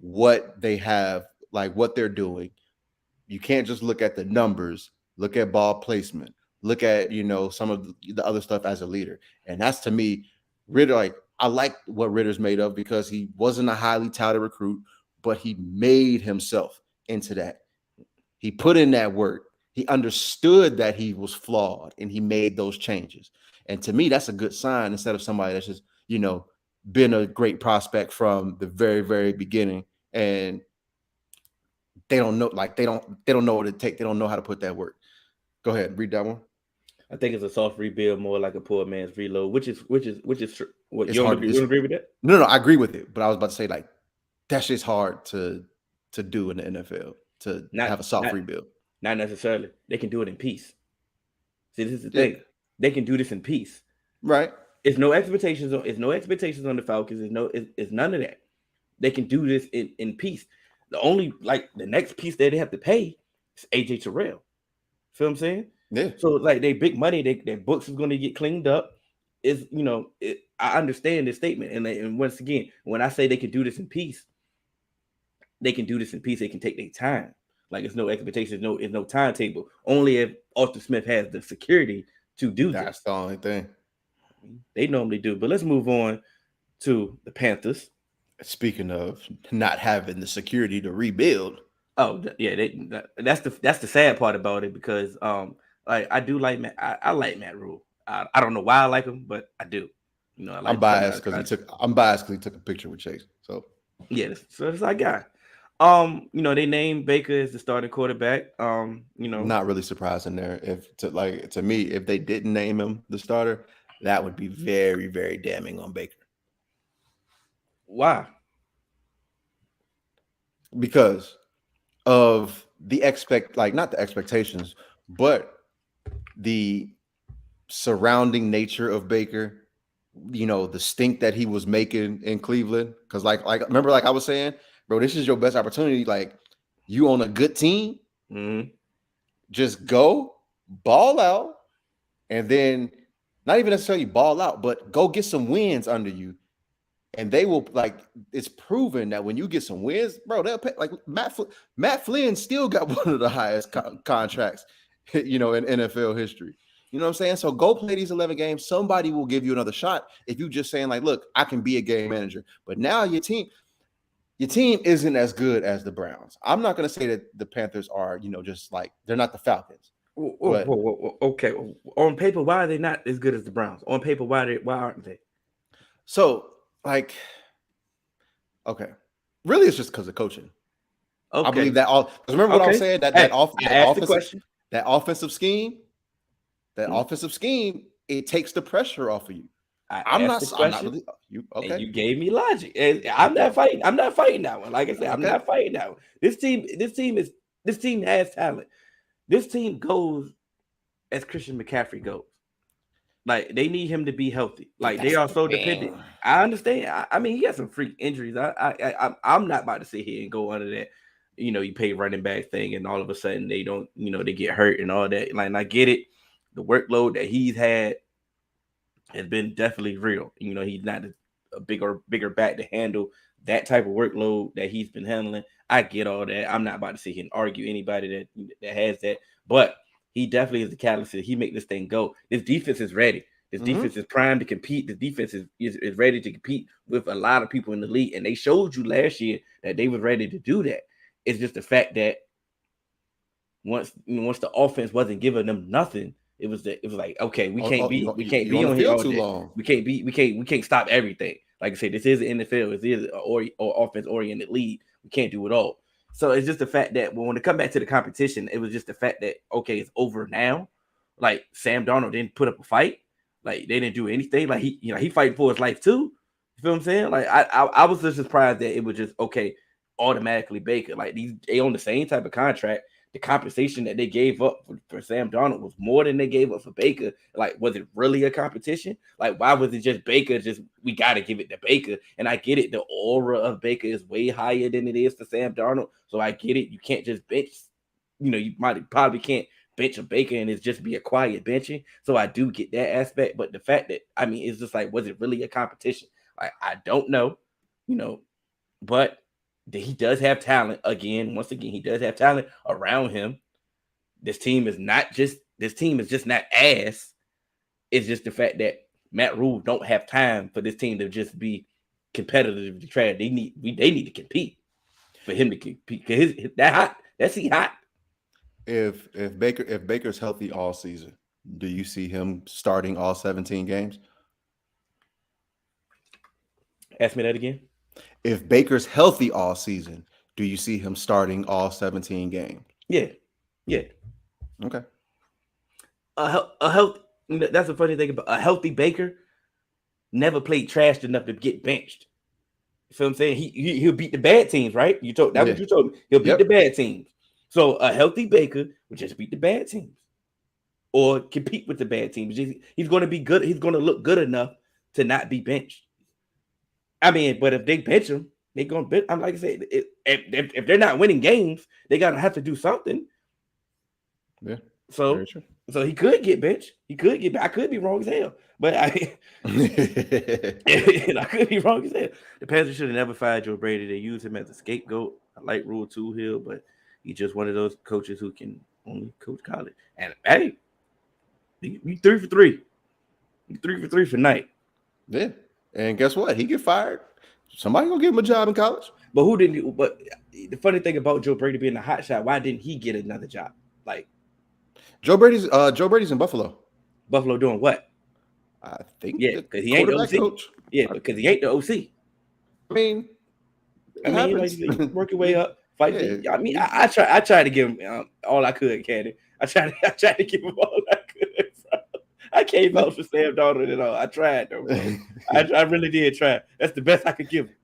what they have, like what they're doing. You can't just look at the numbers, look at ball placement, look at, some of the other stuff as a leader. And that's, to me, Ritter, I like what Ritter's made of because he wasn't a highly touted recruit, but he made himself into that. He put in that work. He understood that he was flawed and he made those changes. And to me, that's a good sign instead of somebody that's just, been a great prospect from the very, very beginning. And they don't know, they don't know what it takes. They don't know how to put that work. Go ahead, read that one. I think it's a soft rebuild, more like a poor man's reload, which is what It's you don't hard. agree, you don't agree with that? No, I agree with it. But I was about to say, that's just hard to do in the NFL, to have a soft rebuild. Not necessarily. They can do it in peace. See, this is the thing. They can do this in peace. Right. It's no expectations on the Falcons. It's none of that. They can do this in peace. The only the next piece that they have to pay is AJ Terrell. Feel what I'm saying? Yeah. So they big money, their books is going to get cleaned up. I understand this statement, and once again, when I say they can do this in peace, they can do this in peace. They can take their time. It's no expectations, it's no timetable. Only if Arthur Smith has the security to do that. That's the only thing. They normally do. But let's move on to the Panthers. Speaking of not having the security to rebuild. Oh yeah, that's the sad part about it, because I do like Matt. I like Matt Rule. I don't know why I like him, but I do. I'm biased because he took a picture with Chase. So yeah, so that's our guy. They named Baker as the starting quarterback. Not really surprising there. To me, if they didn't name him the starter, that would be very, very damning on Baker. Why? Because of the not the expectations, but the surrounding nature of Baker, the stink that he was making in Cleveland. Because remember, I was saying, bro, this is your best opportunity. You on a good team, just go ball out, and then not even necessarily ball out, but go get some wins under you. And they will it's proven that when you get some wins, bro, they'll pay. Matt Flynn still got one of the highest contracts, in NFL history. You know what I'm saying? So go play these 11 games. Somebody will give you another shot if you just saying look, I can be a game manager. But now your team isn't as good as the Browns. I'm not going to say that the Panthers are, just they're not the Falcons. Whoa. Okay. On paper, why are they not as good as the Browns? On paper, why aren't they? So, okay. Really, it's just because of coaching. Okay. I believe that all. Because remember what I was saying, that offensive scheme, offensive scheme, it takes the pressure off of you. I'm not really, you okay. And you gave me logic. And I'm not fighting that one. Like I said, I'm not fighting that one. This team has talent. This team goes as Christian McCaffrey goes. They need him to be healthy. They are so dependent. I understand. I mean, he has some freak injuries. I'm not about to sit here and go under that. You pay running back thing, and all of a sudden they don't. They get hurt and all that. I get it. The workload that he's had has been definitely real. He's not a bigger back to handle that type of workload that he's been handling. I get all that. I'm not about to sit here and argue anybody that has that, but he definitely is the catalyst. He make this thing go. This defense is ready. This defense is primed to compete. This defense is ready to compete with a lot of people in the league, and they showed you last year that they were ready to do that. It's just the fact that once the offense wasn't giving them nothing, it was okay, we can't be on here all day. We can't stop everything. Like I said, this is the NFL. It is an offense oriented league. We can't do it all. So it's just the fact that when it come back to the competition, it was just the fact that okay, it's over now. Sam Darnold didn't put up a fight. They didn't do anything. He fighting for his life too. You feel what I'm saying? I was just surprised that it was just okay, automatically Baker. They on the same type of contract. The compensation that they gave up for Sam Darnold was more than they gave up for Baker. Was it really a competition? Why was it just Baker? We got to give it to Baker. And I get it. The aura of Baker is way higher than it is for Sam Darnold. So I get it. You can't just bench. You probably can't bench a Baker and it's just be a quiet benching. So I do get that aspect. But the fact that, it's just was it really a competition? I don't know, but he does have talent. Once again, he does have talent around him. This team is just not ass. It's just the fact that Matt Rule don't have time for this team to just be competitive to trash. They need to compete for him to compete. Cause that's hot. If Baker's healthy all season, do you see him starting all 17 games? Ask me that again. If Baker's healthy all season, do you see him starting all 17 games? Yeah. Okay. A health. That's the funny thing about a healthy Baker. Never played trash enough to get benched. You feel what I'm saying? He'll beat the bad teams, right? What you told me. He'll beat the bad teams. So a healthy Baker would just beat the bad teams, or compete with the bad teams. He's going to be good. He's going to look good enough to not be benched. I mean, but if they bench him, they're going to bench. I'm like I said, if they're not winning games, they got to have to do something. Yeah. So he could get benched. He could get. I could be wrong as hell, but I could be wrong as hell. The Panthers should have never fired Joe Brady. They used him as a scapegoat. I like Rule 2 Hill, but he's just one of those coaches who can only coach college. And hey, you 3 for 3. You 3 for 3 for night. Yeah. And guess what? He get fired. Somebody gonna give him a job in college. But who didn't? But the funny thing about Joe Brady being a hot shot, why didn't he get another job? Like Joe Brady's in Buffalo. Buffalo doing what? I think because he ain't the OC. Coach. Yeah, because he ain't the OC. I mean, like, work your way up. Fight. Yeah. I mean, I tried to give him all I could, Candy. I tried to give him all I could. So I came out for Sam Darnold at all. I tried though. I really did try. That's the best I could give him.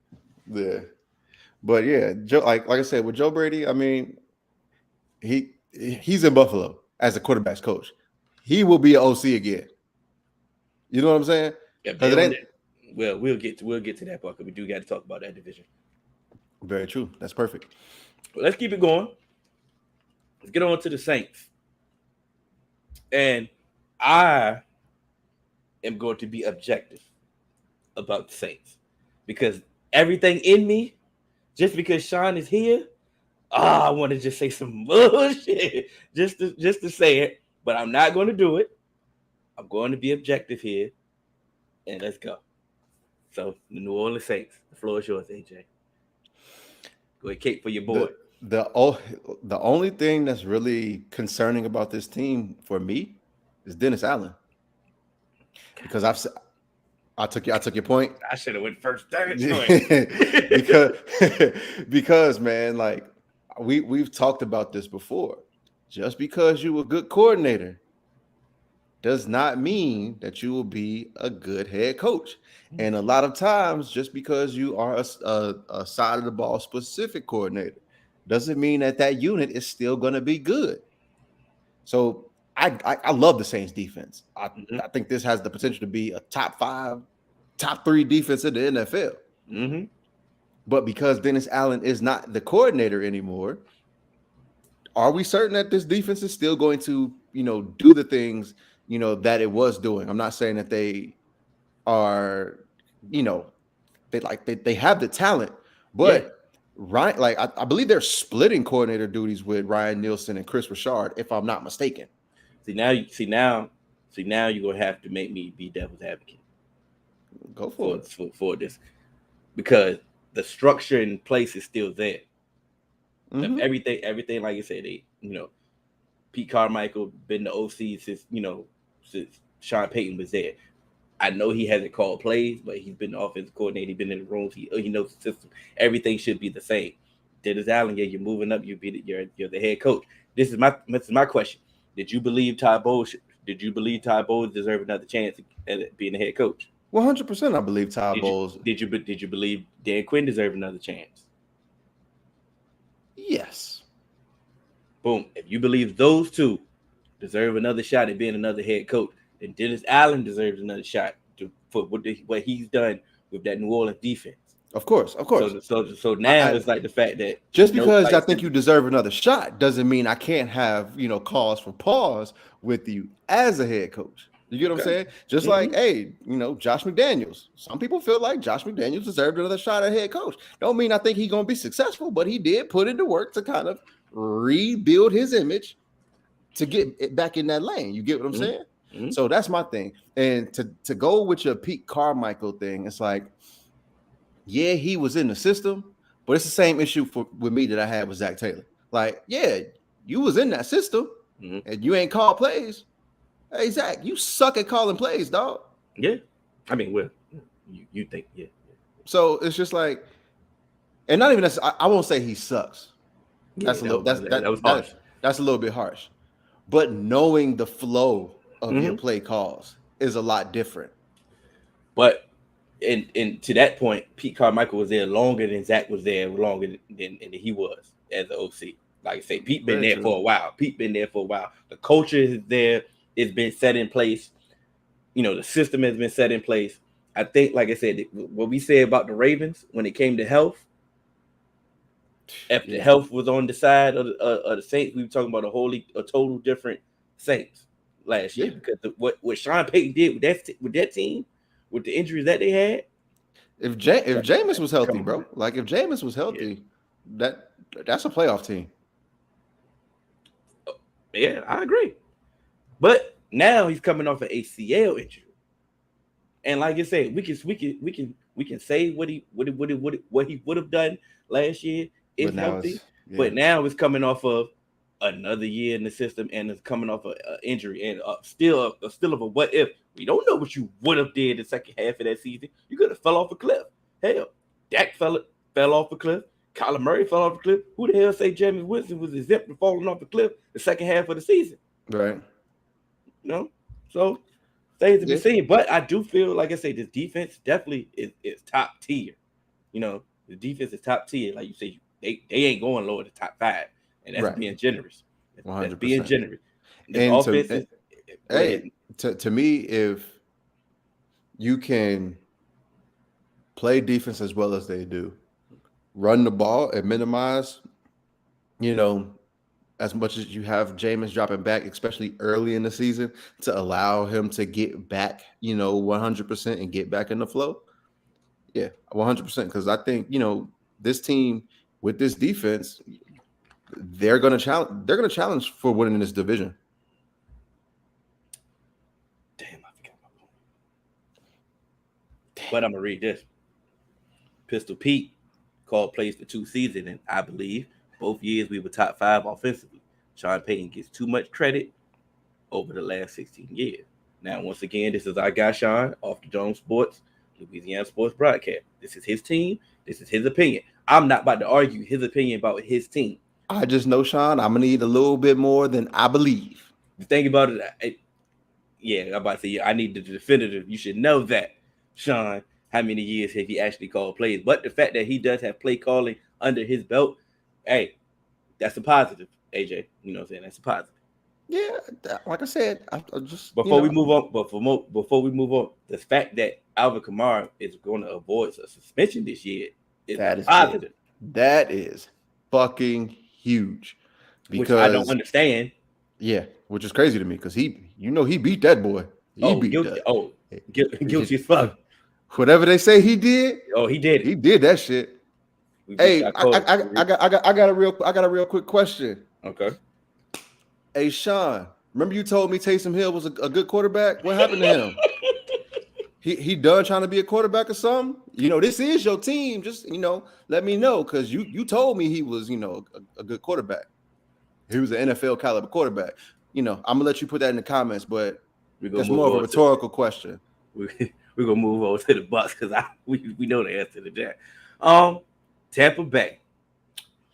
Yeah, but yeah, Joe. Like I said, with Joe Brady, I mean, he's in Buffalo as a quarterback's coach. He will be an OC again. You know what I'm saying? Yeah, we'll get to that part because we do got to talk about that division. Very true. That's perfect. Well, let's keep it going. Let's get on to the Saints. And I am going to be objective about the Saints because everything in me, just because Sean is here, I want to just say some bullshit just to say it, but I'm not going to do it. I'm going to be objective here, and let's go. So, the New Orleans Saints, the floor is yours, AJ. Go ahead, Kate, for your board. The only thing that's really concerning about this team for me is Dennis Allen, because I took your point. I should have went first. because man, like we've talked about this before. Just because you're a good coordinator does not mean that you will be a good head coach. And a lot of times, just because you are a side of the ball specific coordinator doesn't mean that unit is still going to be good. So I love the Saints defense. I think this has the potential to be a top 5, top 3 defense in the NFL. Mm-hmm. But because Dennis Allen is not the coordinator anymore, are we certain that this defense is still going to, do the things, that it was doing? I'm not saying that they are, they have the talent, but right, like I believe they're splitting coordinator duties with Ryan Nielsen and Chris Richard, if I'm not mistaken. Now you're gonna have to make me be devil's advocate. Go for it for this, because the structure in place is still there. Mm-hmm. Everything, like you said, Pete Carmichael been the OC since Sean Payton was there. I know he hasn't called plays, but he's been the offensive coordinator. He's been in the rooms. He knows the system. Everything should be the same. Dennis Allen, you're moving up. You're the head coach. This is my question. Did you believe Todd Bowles deserved another chance at being the head coach? 100%. I believe Todd Bowles. Did you believe Dan Quinn deserved another chance? Yes. Boom. If you believe those two deserve another shot at being another head coach, then Dennis Allen deserves another shot for what he's done with that New Orleans defense. Of course. So now it's like the fact that just because I think you deserve another shot doesn't mean I can't have cause for pause with you as a head coach. You get what I'm saying? Just like, hey, Josh McDaniels. Some people feel like Josh McDaniels deserved another shot at head coach. Don't mean I think he's going to be successful, but he did put into work to kind of rebuild his image to get it back in that lane. You get what I'm saying? Mm-hmm. So that's my thing. And to go with your Pete Carmichael thing, it's like, yeah, he was in the system, but it's the same issue with me that I had with Zach Taylor. Like, yeah, you was in that system and you ain't called plays. Hey, Zach, you suck at calling plays, dog. Yeah. I mean, well, you think, yeah. So it's just like, and not even I won't say he sucks. That's Yeah, that was harsh. That's a little bit harsh. But knowing the flow of your play calls is a lot different. But and to that point, Pete Carmichael was there longer than Zach was there, longer than he was as an OC. Like I say, Pete been there for a while. The culture is there. It's been set in place. You know, the system has been set in place. I think, like I said, what we said about the Ravens when it came to health, if the health was on the side of the Saints, we were talking about a total different Saints last year. Because what Sean Payton did with that team, with the injuries that they had. If Jameis was healthy, bro, like if Jameis was healthy, that's a playoff team. Yeah, I agree. But now he's coming off an ACL injury, and like I said, we can say what he would have done last year if healthy. But now it's coming off of another year in the system, and it's coming off an injury, and still of a what if. We don't know what you would have did the second half of that season. You could have fell off a cliff. Hell, Dak fell off a cliff. Kyler Murray fell off a cliff. Who the hell say Jameis Winston was exempt from falling off a cliff the second half of the season? Right. You know? So things to be seen. But I do feel, like I say, this defense definitely is top tier. You know, the defense is top tier. Like you say, they ain't going lower than top 5. And that's being generous. 100%. That's being generous. The offense to me, if you can play defense as well as they do, run the ball and minimize, you know, as much as you have Jameis dropping back, especially early in the season, to allow him to get back, you know, 100% and get back in the flow. Yeah, 100%. Because I think, you know, this team with this defense, they're going to challenge. They're going to challenge for winning this division. Damn, I forgot my point. But I'm gonna read this. Pistol Pete called plays for 2 seasons, and I believe both years we were top 5 offensively. Sean Payton gets too much credit over the last 16 years. Now, once again, this is our guy Sean off the Jones Sports, Louisiana Sports Broadcast. This is his team. This is his opinion. I'm not about to argue his opinion about his team. I just know, Sean, I'm gonna need a little bit more than I believe. The thing about it, I'm about to say, I need the definitive. You should know that, Sean. How many years have he actually called plays? But the fact that he does have play calling under his belt, hey, that's a positive, AJ. You know what I'm saying? That's a positive. Yeah, like I said, I just before we move on, the fact that Alvin Kamara is going to avoid a suspension this year is positive. Big. That is fucking huge. Because which I don't understand. Yeah, which is crazy to me because he beat that boy. Guilty as fuck. Whatever they say he did. Oh, he did. He did that shit. Hey, I got a real quick question. Okay. Hey, Sean, remember you told me Taysom Hill was a good quarterback? What happened to him? He done trying to be a quarterback or something? You know, this is your team. Just, you know, let me know because you told me he was, you know, a good quarterback. He was an NFL caliber quarterback. You know, I'm gonna let you put that in the comments, but that's more of a rhetorical question. We're gonna move over to the Bucks because we know the answer to that. Tampa Bay.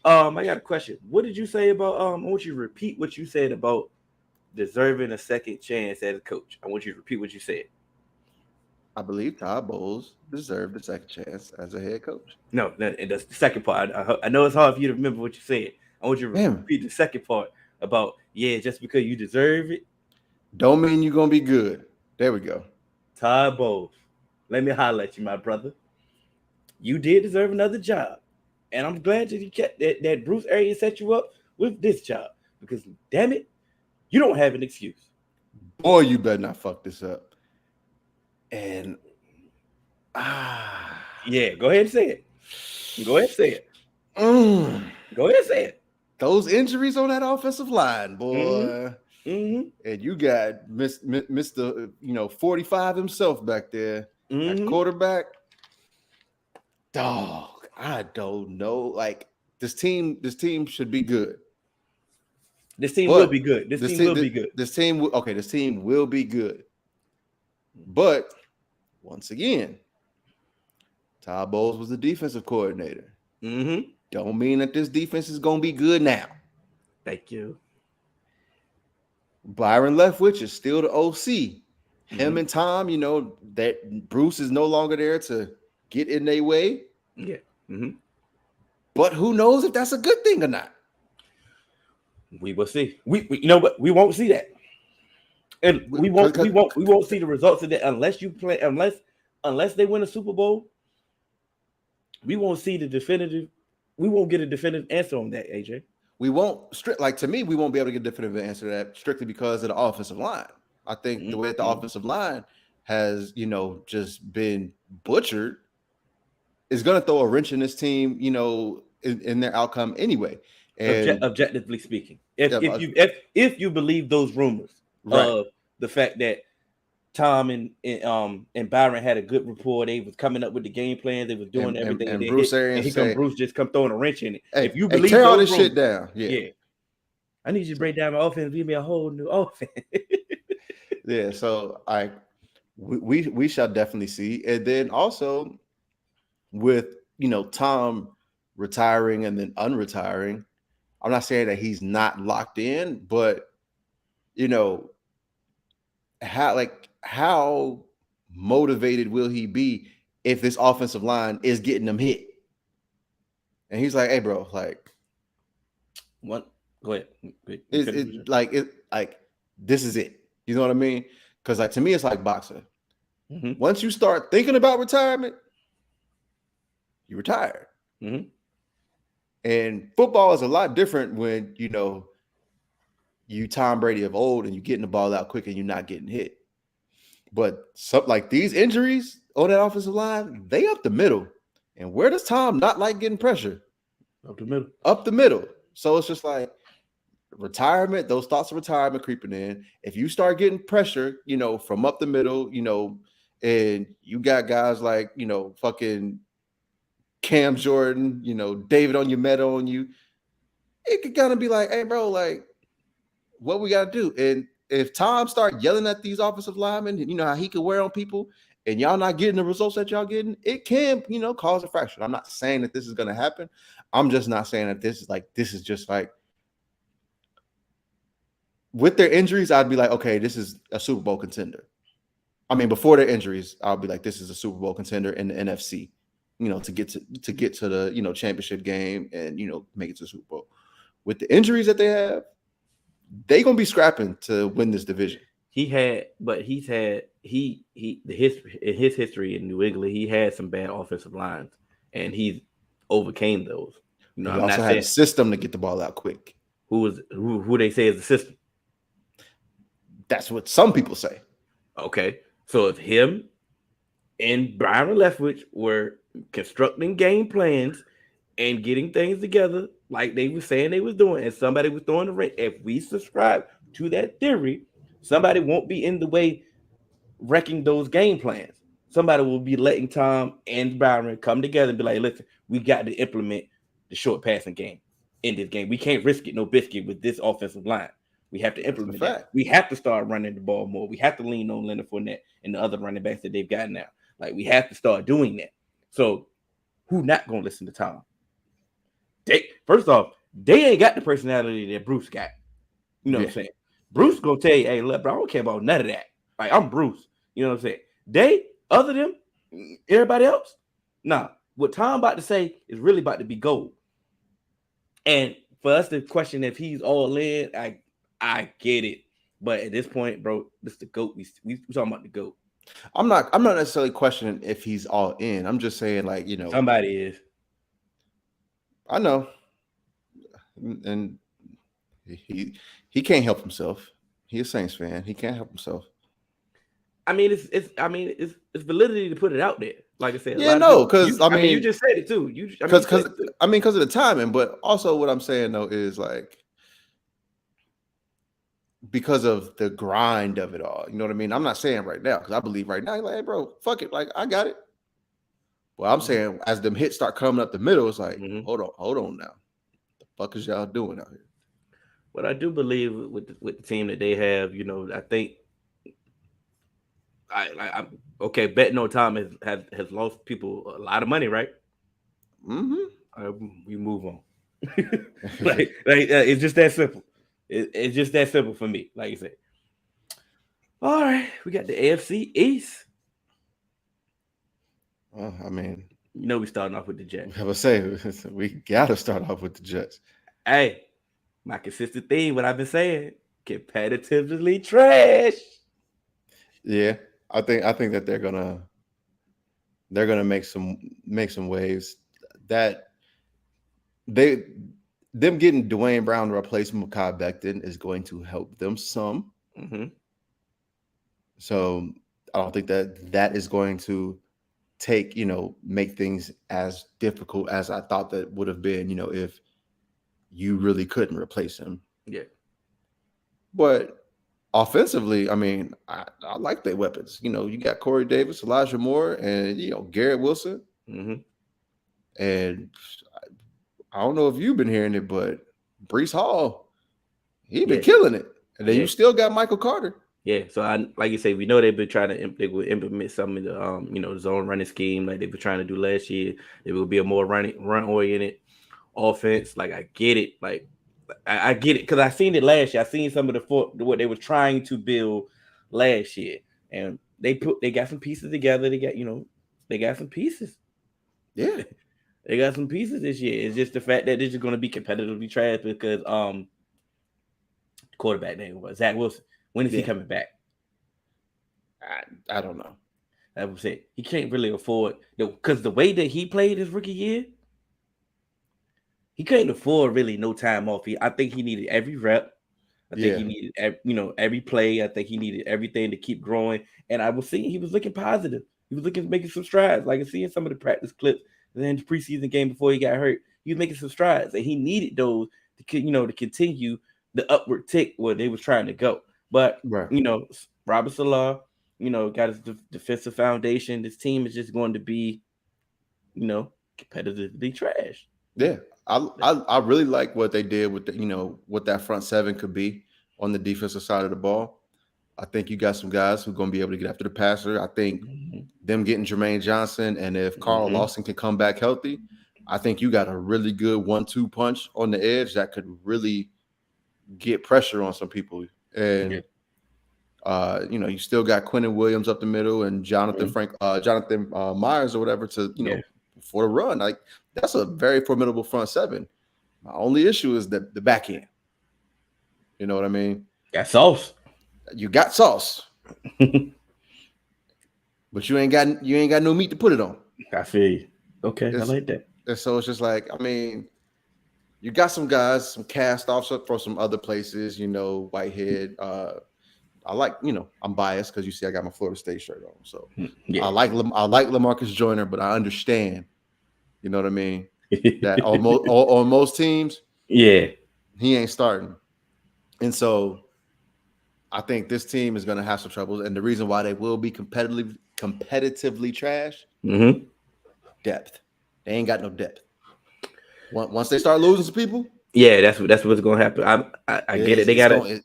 I got a question. What did you say about I want you to repeat what you said about deserving a second chance as a coach. I want you to repeat what you said. I believe Todd Bowles deserved a second chance as a head coach. No, and that's the second part. I know it's hard for you to remember what you said. I want you to repeat the second part about, just because you deserve it. Don't mean you're going to be good. There we go. Todd Bowles, let me holler at you, my brother. You did deserve another job. And I'm glad that you kept that Bruce Arians set you up with this job. Because, damn it, you don't have an excuse. Boy, you better not fuck this up. And, go ahead and say it. Go ahead and say it. Go ahead and say it. Those injuries on that offensive line, boy. and you got Mr. 45 himself back there at quarterback. Dog, I don't know. Like this team should be good. This team will be good. This team will be good. This team will be good. But once again, Todd Bowles was the defensive coordinator. Don't mean that this defense is going to be good now. Thank you. Byron Leftwich is still the OC. Him and Tom, that Bruce is no longer there to get in their way. Yeah. But who knows if that's a good thing or not? We will see. We you know what? We won't see that. And we won't see the results of that unless they win a Super Bowl. We won't see we won't get a definitive answer on that, AJ. We won't to me, we won't be able to get a definitive answer to that strictly because of the offensive line. I think the way that the offensive line has, just been butchered is going to throw a wrench in this team, in their outcome anyway. And objectively speaking, if you believe those rumors of the fact that Tom and Byron had a good rapport, they was coming up with the game plan, they was doing everything, and Bruce Bruce just come throwing a wrench in it. Hey, if you believe tear all this rumors, shit down, yeah. I need you to break down my offense, give me a whole new offense. Yeah, so we shall definitely see, and then also with Tom retiring and then unretiring. I'm not saying that he's not locked in, but how motivated will he be if this offensive line is getting him hit? And he's like, "Hey, bro, like, what? Go ahead. This is it." You know what I mean? Because to me, it's like boxing. Once you start thinking about retirement, you retire. And football is a lot different when you Tom Brady of old and you're getting the ball out quick and you're not getting hit. But something like these injuries on that offensive line, they up the middle. And where does Tom not like getting pressure? Up the middle. Up the middle. So it's just like retirement, those thoughts of retirement creeping in. If you start getting pressure, from up the middle, and you got guys like, fucking Cam Jordan, David Onyemata on you, it could kind of be like, hey, bro, like, what we got to do? And if Tom start yelling at these offensive linemen, and how he can wear on people, and y'all not getting the results that y'all getting, it can, cause a fracture. I'm not saying that this is going to happen. I'm just not saying that this is just like, with their injuries, I'd be like, okay, this is a Super Bowl contender. I mean, before their injuries, I'll be like, this is a Super Bowl contender in the NFC, to get to the, championship game and, make it to the Super Bowl. With the injuries that they have, they're going to be scrapping to win this division. His history in New England, he had some bad offensive lines and he's overcame those. He also had a system to get the ball out quick. Who they say is the system? That's what some people say. Okay. So if him and Byron Leftwich were constructing game plans and getting things together like they were saying they was doing, and somebody was throwing the wrench, if we subscribe to that theory, somebody won't be in the way wrecking those game plans. Somebody will be letting Tom and Byron come together and be like, listen, we got to implement the short passing game in this game. We can't risk it no biscuit with this offensive line. We have to implement that. We have to start running the ball more. We have to lean on Leonard Fournette and the other running backs that they've got now. Like, we have to start doing that. So who not going to listen to Tom? First off, they ain't got the personality that Bruce got. You know what I'm saying? Bruce going to tell you, hey, look, bro, I don't care about none of that. Like, I'm Bruce. You know what I'm saying? Other than everybody else, nah. What Tom about to say is really about to be gold. And for us to question if he's all in, I get it. But at this point, bro, this is the GOAT. We talking about the GOAT. I'm not necessarily questioning if he's all in. I'm just saying, like, somebody is. I know. And he can't help himself. He's a Saints fan. He can't help himself. I mean, it's validity to put it out there. Like I said, because you just said it too. Because of the timing. But also, what I'm saying though is like, because of the grind of it all. You know what I mean? I'm not saying right now because I believe right now, like, hey, bro, fuck it. Like, I got it. Well, I'm saying as them hits start coming up the middle, it's like, hold on now. The fuck is y'all doing out here? But I do believe with the team that they have, I think I'm okay. Betting on Tom has lost people a lot of money, right? We move on. It's just that simple. It's just that simple for me. Like you said. All right, we got the AFC East. I mean, we starting off with the Jets. I would say we gotta start off with the Jets. Hey, my consistent theme, what I've been saying, competitively trash. Yeah, I think that they're gonna make some waves. That them getting Dwayne Brown to replace Mekhi Becton is going to help them some. So I don't think that is going to make things as difficult as I thought that would have been, if you really couldn't replace him. Yeah. But offensively, I mean, I like their weapons. You got Corey Davis, Elijah Moore, and Garrett Wilson. And I don't know if you've been hearing it, but Breece Hall, he been killing it. And then you still got Michael Carter. Yeah, so like you say, we know they've been trying to implement some of the zone running scheme like they've been trying to do last year. It will be a more run oriented offense. Like I get it, like I get it because I seen it last year. I seen some of what they were trying to build last year, and they got some pieces together. They got some pieces. Yeah, they got some pieces this year. It's just the fact that this is going to be competitively trash because quarterback name was Zach Wilson. When is he coming back? I don't know. That was it. He can't really afford because the way that he played his rookie year, he couldn't afford really no time off. I think he needed every rep. I think he needed every play. I think he needed everything to keep growing. And I was seeing he was looking positive. He was making some strides. Like I see in some of the practice clips and then the preseason game before he got hurt, he was making some strides, and he needed those to continue the upward tick where they was trying to go. But Robert Saleh, got his defensive foundation. This team is just going to be, competitively trash. Yeah, I really like what they did with what that front seven could be on the defensive side of the ball. I think you got some guys who are going to be able to get after the passer. I think them getting Jermaine Johnson, and if Carl Lawson can come back healthy, I think you got a really good 1-2 punch on the edge that could really get pressure on some people. And you still got Quentin Williams up the middle and Jonathan Myers or whatever for the run. Like that's a very formidable front seven. My only issue is the back end. You know what I mean? Got sauce. You got sauce, but you ain't got no meat to put it on. I feel you. Okay, I like that. And so it's just like, I mean, you got some guys, some cast offs up from some other places. Whitehead. I like, I'm biased because you see I got my Florida State shirt on. So I like LaMarcus Joyner, but I understand, you know what I mean? That on most teams, he ain't starting. And so I think this team is going to have some troubles. And the reason why they will be competitively trash, depth. They ain't got no depth. Once they start losing some people, that's what's going to happen. I get it. They got to.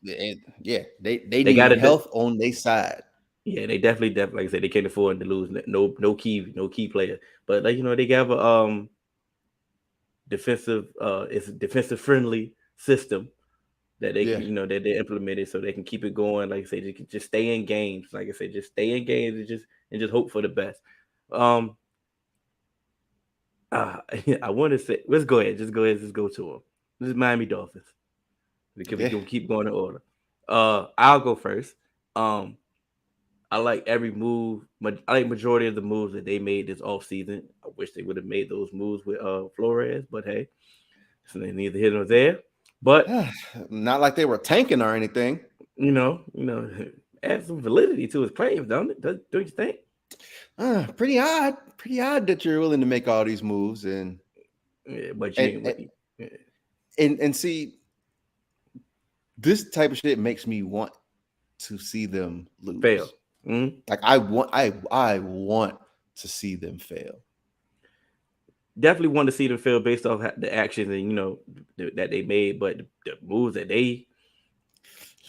They need health on their side. Yeah, they definitely. Like I said, they can't afford to lose no key player. But they have a defensive. It's a defensive friendly system that they can, that they implemented so they can keep it going. Like I said, they can just stay in games. Like I said, just stay in games and just hope for the best. I want to say, let's go ahead. Just go to them. This is Miami Dolphins. We can keep going in order. I'll go first. I like every move. I like majority of the moves that they made this offseason. I wish they would have made those moves with Flores, but hey, so they neither here nor there. But not like they were tanking or anything. Add some validity to his claims, don't it? Don't you think? Pretty odd that you're willing to make all these moves and see, this type of shit makes me want to see them lose. Fail. Mm-hmm. Like I want to see them fail. Definitely want to see them fail based off the actions and that they made, but the moves that they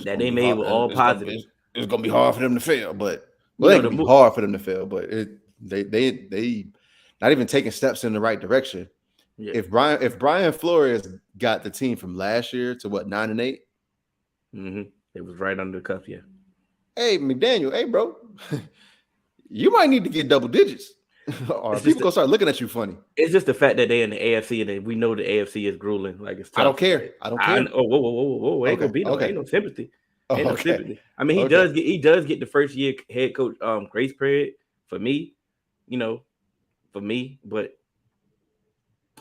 made were all positive. It's gonna be hard for them to fail, but You know, it can be hard for them to fail, but they not even taking steps in the right direction. Yeah. If Brian Flores got the team from last year to 9-8, it was right under the cuff. Yeah. Hey McDaniel, hey bro, you might need to get double digits, or people gonna start looking at you funny. It's just the fact that they're in the AFC and we know the AFC is grueling. Like it's tough. I don't care. Whoa! Ain't gonna be ain't no sympathy. Ain't no sympathy. I mean, he does get the first year head coach grace period for me, but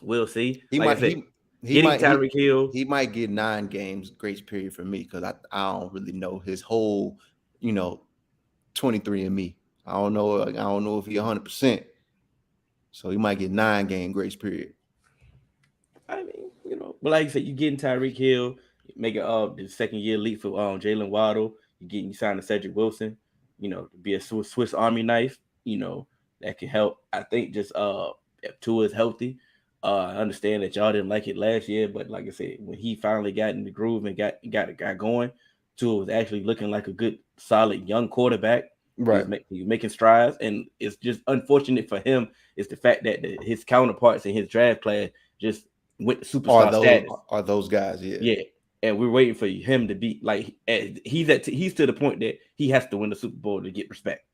we'll see. He like might. Tyreek Hill. He might get 9 games grace period for me because I don't really know his whole 23andMe. I don't know if he 100%. So he might get 9-game grace period. I mean, but like you said, you getting Tyreek Hill, making the second year leap for Jalen Waddle. You signing Cedric Wilson, to be a Swiss Army knife. That can help. I think just if Tua is healthy. I understand that y'all didn't like it last year, but like I said, when he finally got in the groove and got going, Tua was actually looking like a good, solid young quarterback. Right, he was making strides, and it's just unfortunate for him is the fact that his counterparts in his draft class just went to superstar status. Are those guys? Yeah, yeah. And we're waiting for him to be like he's to the point that he has to win the Super Bowl to get respect,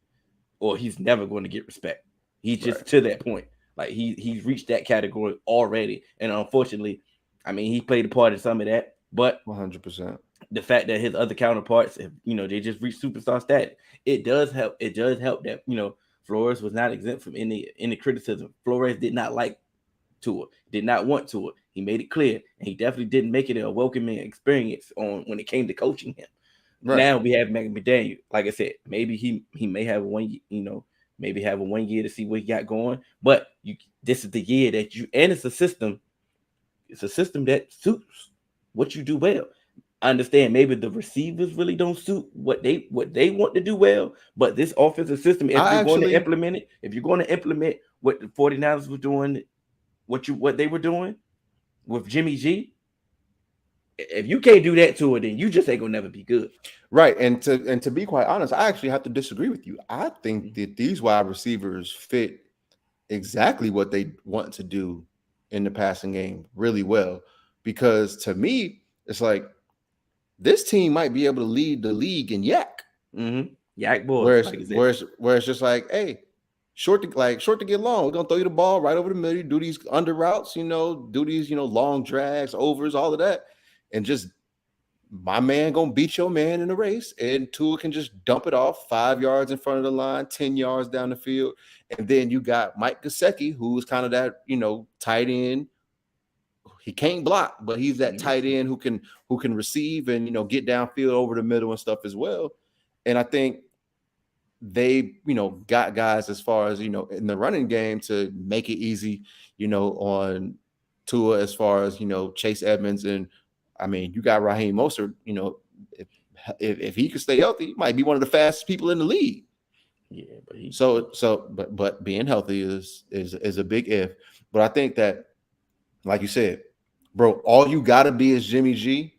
or he's never going to get respect. He's just to that point. Like he's reached that category already, and unfortunately, I mean he played a part in some of that. But 100%, the fact that his other counterparts, they just reached superstar status, it does help. It does help that Flores was not exempt from any criticism. Flores did not like Tua, did not want Tua. He made it clear, and he definitely didn't make it a welcoming experience when it came to coaching him. Right. Now we have McDaniel. Like I said, maybe he may have maybe have a 1 year to see what he got going. But this is the year that and it's a system. It's a system that suits what you do well. I understand maybe the receivers really don't suit what they want to do well, but this offensive system, if you're going to implement what the 49ers were doing, what they were doing with Jimmy G, if you can't do that to it, then you just ain't gonna never be good. Right. And to be quite honest, I actually have to disagree with you. I think that these wide receivers fit exactly what they want to do in the passing game really well. Because to me, it's like this team might be able to lead the league in yak. Yak boys. Where it's just like, hey, short to get long. We're gonna throw you the ball right over the middle, do these under routes, do these, long drags, overs, all of that. And just my man gonna beat your man in the race, and Tua can just dump it off 5 yards in front of the line, 10 yards down the field. And then you got Mike Gesicki, who's kind of that, tight end. He can't block, but he's that tight end who can receive and get downfield over the middle and stuff as well. And I think they, got guys as far as, in the running game to make it easy, on Tua as far as, Chase Edmonds. And I mean, you got Raheem Mostert, if he could stay healthy, he might be one of the fastest people in the league. Yeah, but but being healthy is a big if. But I think that, like you said, bro, all you gotta be is Jimmy G,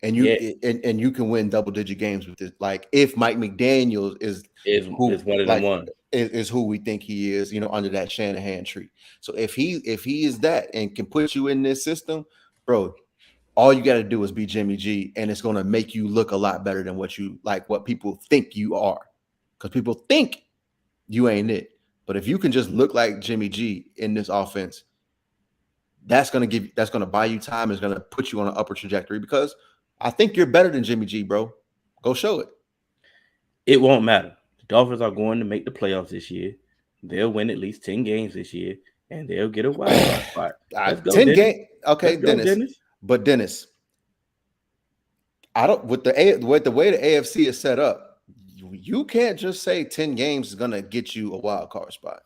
and you can win double-digit games with this. Like if Mike McDaniel is one of them ones. Is who we think he is, under that Shanahan tree. So if he is that and can put you in this system, bro, all you got to do is be Jimmy G, and it's going to make you look a lot better than what people think you are, because people think you ain't it. But if you can just look like Jimmy G in this offense, that's going to buy you time. It's going to put you on an upper trajectory, because I think you're better than Jimmy G, bro. Go show it. It won't matter. The Dolphins are going to make the playoffs this year. They'll win at least 10 games this year, and they'll get a wild card spot. 10 games. Okay, Dennis. But Dennis, I don't with the way the AFC is set up, you can't just say 10 games is gonna get you a wild card spot.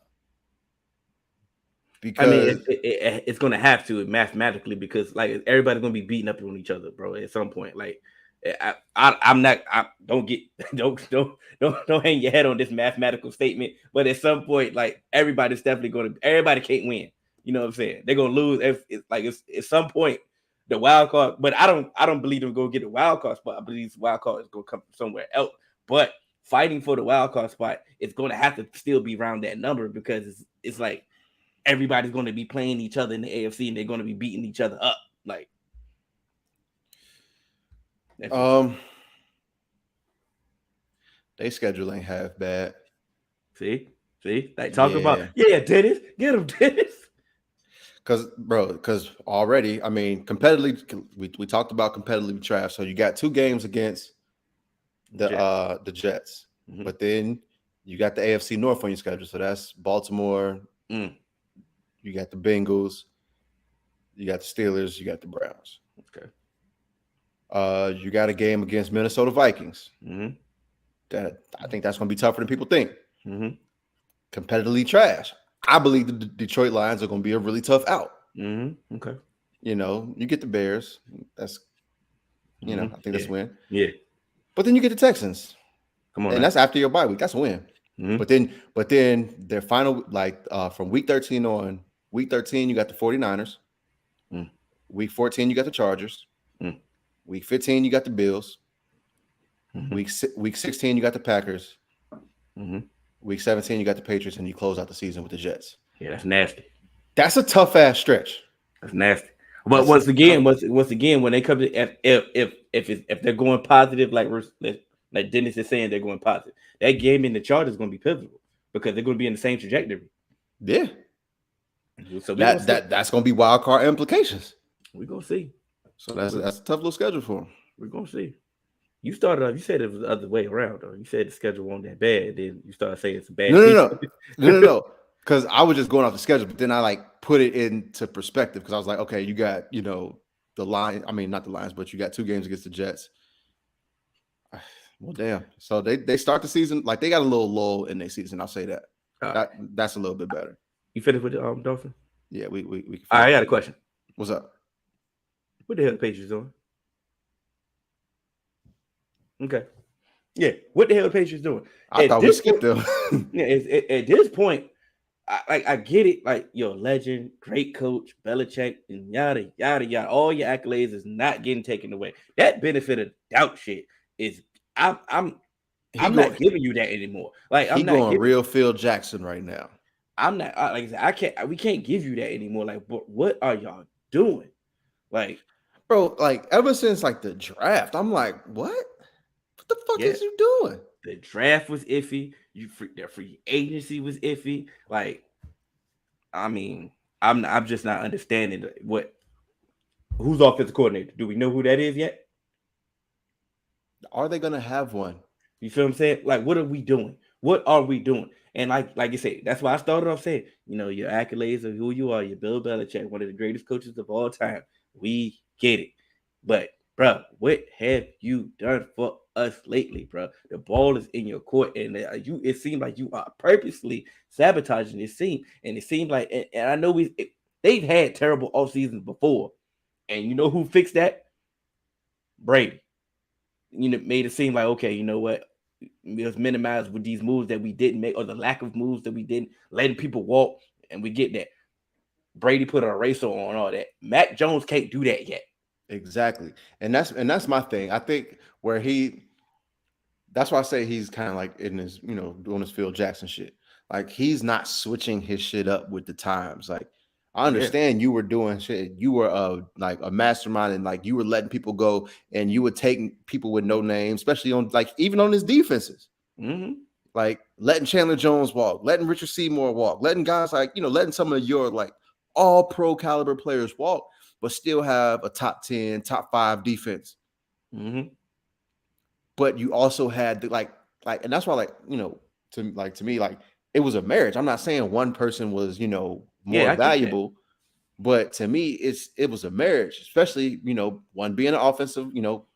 because it's going to have to mathematically because like everybody's going to be beating up on each other, bro. At some point, like I'm not. Don't hang your head on this mathematical statement. But at some point, like everybody's definitely going to. Everybody can't win. You know what I'm saying? They're going to lose. It's at some point the wild card. But I don't believe they're going to get the wild card spot. I believe the wild card is going to come from somewhere else. But fighting for the wild card spot, it's going to have to still be around that number because it's like everybody's going to be playing each other in the AFC and they're going to be beating each other up. Like, they schedule ain't half bad. See, like talking about Dennis, get him, Dennis. Because already, I mean, competitively, we talked about competitively trash. So you got 2 games against the Jets, but then you got the AFC North on your schedule. So that's Baltimore. You got the Bengals. You got the Steelers. You got the Browns. Okay. You got a game against Minnesota Vikings. That I think that's going to be tougher than people think. Competitively trash. I believe the Detroit Lions are going to be a really tough out. Okay. You know, you get the Bears. That's, I think that's a win. Yeah. But then you get the Texans. Come on. And that's after your bye week. That's a win. But then their final, like from week 13 on, week 13, you got the 49ers. Week 14, you got the Chargers. Week 15, you got the Bills. Week 16, you got the Packers. Week 17, you got the Patriots, and you close out the season with the Jets. Yeah, that's nasty. That's a tough ass stretch. That's nasty. But once again, when they come to if they're going positive, like Dennis is saying, they're going positive. That game in the Chargers is going to be pivotal because they're going to be in the same trajectory. Yeah. So that's going to be wild card implications. We're going to see. So that's a tough little schedule for them. We're going to see. You started off, you said it was the other way around, though. You said the schedule wasn't that bad. Then you started saying it's a bad No. Because I was just going off the schedule, but then I like put it into perspective because I was like, okay, you got, the Lions. I mean, not the Lions, but you got 2 games against the Jets. Well, damn. So they start the season, like they got a little lull in their season. I'll say that. That's a little bit better. You finished with the Dolphins? Yeah, we All right, I got a question. What's up? What the hell the Patriots doing? Okay. Yeah. What the hell the Patriots doing? I thought we skipped them. Yeah. At this point, I get it. Like, legend, great coach, Belichick, and yada, yada, yada. All your accolades is not getting taken away. That benefit of doubt shit is I'm not giving you that anymore. Like, I'm not going real Phil Jackson right now. I'm not like I said, we can't give you that anymore. Like, what are y'all doing? Like, bro, like ever since like the draft, I'm like, what? What the fuck is you doing? The draft was iffy. Their free agency was iffy. Like, I mean, I'm just not understanding who's offensive coordinator. Do we know who that is yet? Are they gonna have one? You feel what I'm saying? Like, what are we doing? What are we doing? And like you say, that's why I started off saying, your accolades of who you are. You're Bill Belichick, one of the greatest coaches of all time. We get it. But, bro, what have you done for us lately, bro? The ball is in your court, and it seemed like you are purposely sabotaging this team. And it seemed like, and I know they've had terrible off seasons before. And you know who fixed that? Brady. Made it seem like, okay, you know what? Let's minimize with these moves that we didn't make, or the lack of moves that we didn't, letting people walk, and we get that. Brady put an eraser on all that. Mac Jones can't do that yet. Exactly. And that's my thing. I think that's why I say he's kind of like in his, doing his Phil Jackson shit. Like he's not switching his shit up with the times. Like I understand you were doing shit. You were like a mastermind, and like you were letting people go, and you were taking people with no name, especially on like even on his defenses. Like letting Chandler Jones walk, letting Richard Seymour walk, letting guys like, letting some of your like all pro caliber players walk, but still have a top 10, top 5 defense. But you also had the, like, and that's why to me, like it was a marriage. I'm not saying one person was, more valuable, but to me, it was a marriage, especially, one being an offensive,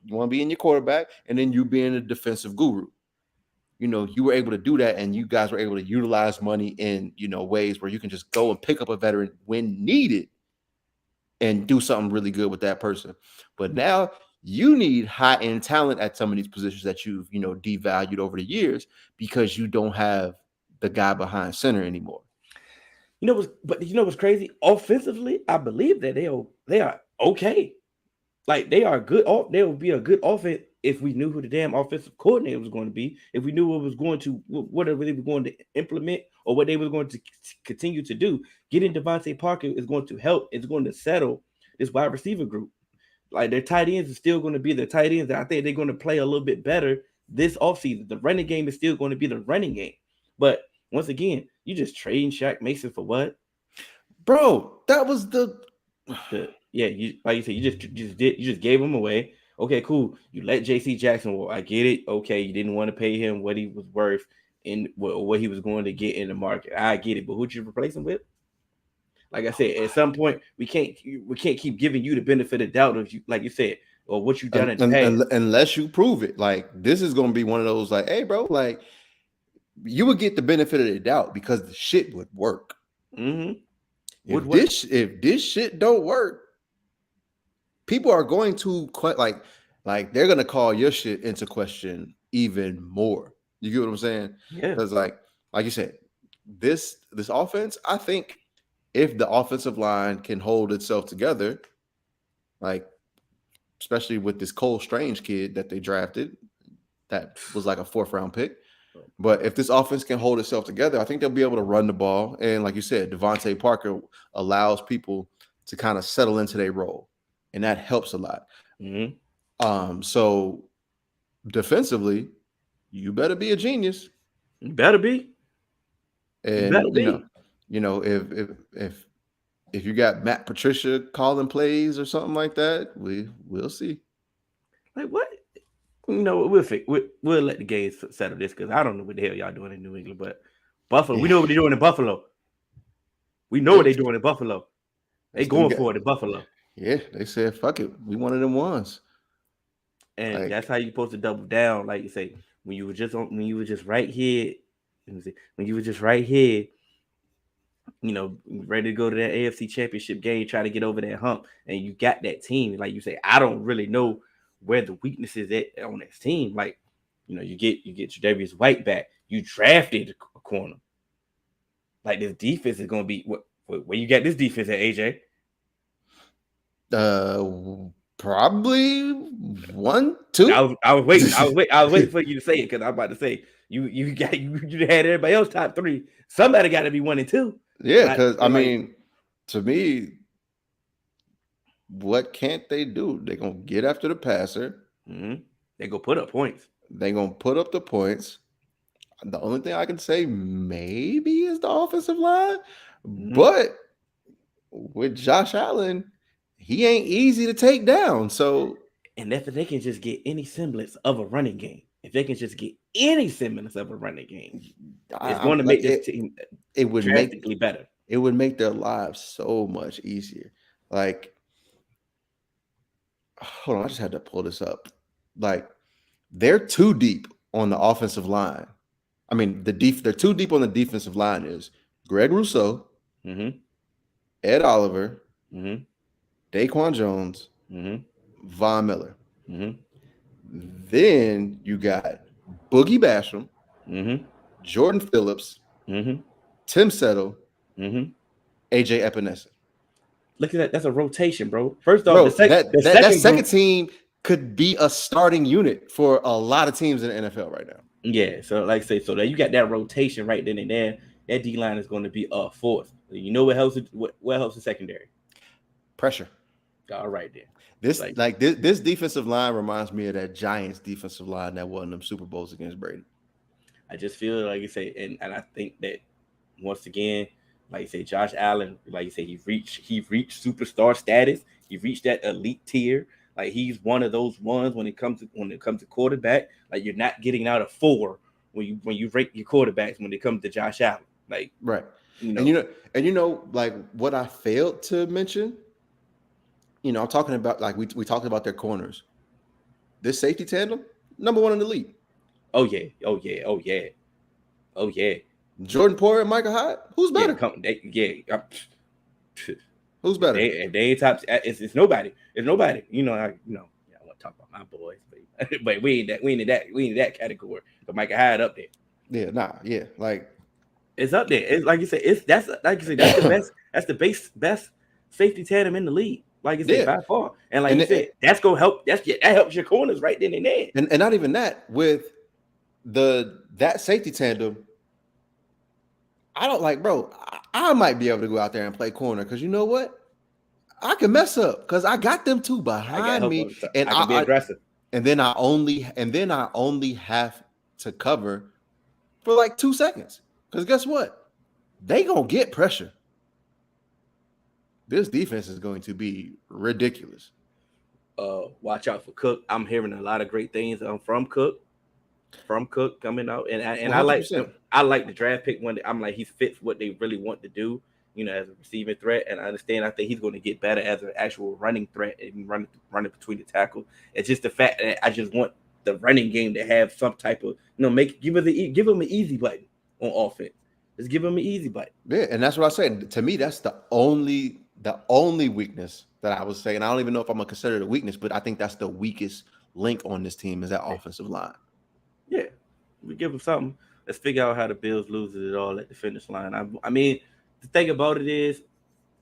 one being your quarterback, and then you being a defensive guru. you were able to do that, and you guys were able to utilize money in, ways where you can just go and pick up a veteran when needed and do something really good with that person. But now you need high-end talent at some of these positions that you've, devalued over the years because you don't have the guy behind center anymore. But what's crazy? Offensively, I believe that they are okay. Like they are good. They would be a good offense if we knew who the damn offensive coordinator was going to be. If we knew what they were going to implement or what they were going to continue to do. Getting Devontae Parker is going to help. It's going to settle this wide receiver group. Like their tight ends are still going to be their tight ends. I think they're going to play a little bit better this offseason. The running game is still going to be the running game. But once again, you just trading Shaq Mason for what? Bro, that was you just gave him away. Okay, cool. You let J.C. Jackson walk. I get it. Okay, you didn't want to pay him what he was worth and what he was going to get in the market. I get it. But who'd you replace him with? Like I said, at some point we can't keep giving you the benefit of doubt of you, like you said, or what you done in the past. Unless you prove it. Like this is going to be one of those like, hey, bro, like you would get the benefit of the doubt because the shit would work. Mm-hmm. If this shit don't work, people are going to like they're going to call your shit into question even more. You get what I'm saying? Yeah. Because like you said, this offense, I think if the offensive line can hold itself together, like especially with this Cole Strange kid that they drafted, that was like a 4th round pick. But if this offense can hold itself together, I think they'll be able to run the ball. And like you said, Devontae Parker allows people to kind of settle into their role. And that helps a lot. Mm-hmm. So defensively, you better be a genius. You better be. And if you got Matt Patricia calling plays or something like that, we'll see. Like what? We'll let the games settle this because I don't know what the hell y'all doing in New England, but Buffalo, we know what they're doing in Buffalo. We know what they're doing in Buffalo. They going for it in Buffalo. Yeah, they said, fuck it. We one of them ones. And that's how you're supposed to double down. Like you say, when you were just right here, ready to go to that AFC Championship game, try to get over that hump, and you got that team. Like you say, I don't really know where the weakness is at on this team. Like, you get Tre'Davious White back. You drafted a corner. Like this defense is going to be where you got this defense at, AJ? Probably 1, 2. I was waiting for you to say it because I'm about to say you had everybody else top 3. Somebody got to be 1 and 2. Yeah, because I mean, to me, what can't they do? They're gonna get after the passer. Mm-hmm. They're gonna put up points. They're gonna put up the points. The only thing I can say maybe is the offensive line, but with Josh Allen, he ain't easy to take down. So, and if they can just get any semblance of a running game, it's going to make this team drastically better. It would make their lives so much easier. Like, hold on, I just had to pull this up. Like, they're too deep on the offensive line. I mean, they're too deep on the defensive line is Greg Rousseau, Ed Oliver, Daquan Jones, Von Miller. Then you got Boogie Basham, Jordan Phillips, Tim Settle, AJ Epinesa. Look at that. That's a rotation, bro. First off, the second team could be a starting unit for a lot of teams in the NFL right now. Yeah. So like I say, so that you got that rotation right then and there. That D line is going to be a force. You know what helps? What helps the secondary? Pressure. All right, then. This defensive line reminds me of that Giants defensive line that won them Super Bowls against Brady. I just feel like you say, and I think that once again, like you say, Josh Allen, like you say, he reached superstar status. He reached that elite tier. Like he's one of those ones when it comes to quarterback. Like you're not getting out of 4 when you rate your quarterbacks when it comes to Josh Allen. Like right. Like what I failed to mention. I'm talking about like we talked about their corners. This safety tandem, number 1 in the league. Oh yeah. Jordan Poyer and Michael Hyde. Who's better? Who's better? They ain't top. It's nobody. It's nobody. I want to talk about my boys, but we ain't that category. But Michael Hyde up there. Yeah, like it's up there. It's like you said. That's the best. That's the best safety tandem in the league. Like you said, by far. And like you said, that's gonna help. That helps your corners right then and there. And not even that with that safety tandem. I don't like, bro. I might be able to go out there and play corner because you know what? I can mess up because I got them two behind me, and I can be aggressive. And then I only have to cover for like 2 seconds because guess what? They gonna get pressure. This defense is going to be ridiculous. Watch out for Cook. I'm hearing a lot of great things from Cook. Coming out, and I like the draft pick when I'm like he fits what they really want to do, as a receiving threat. And I understand. I think he's going to get better as an actual running threat and running between the tackles. It's just the fact that I just want the running game to have some type of give him an easy button on offense. Just give him an easy button. Yeah, and that's what I said. To me, that's the only weakness that I was saying. I don't even know if I'm gonna consider it a weakness, but I think that's the weakest link on this team is that offensive line. Yeah, we give them something. Let's figure out how the Bills loses it all at the finish line. I mean, the thing about it is,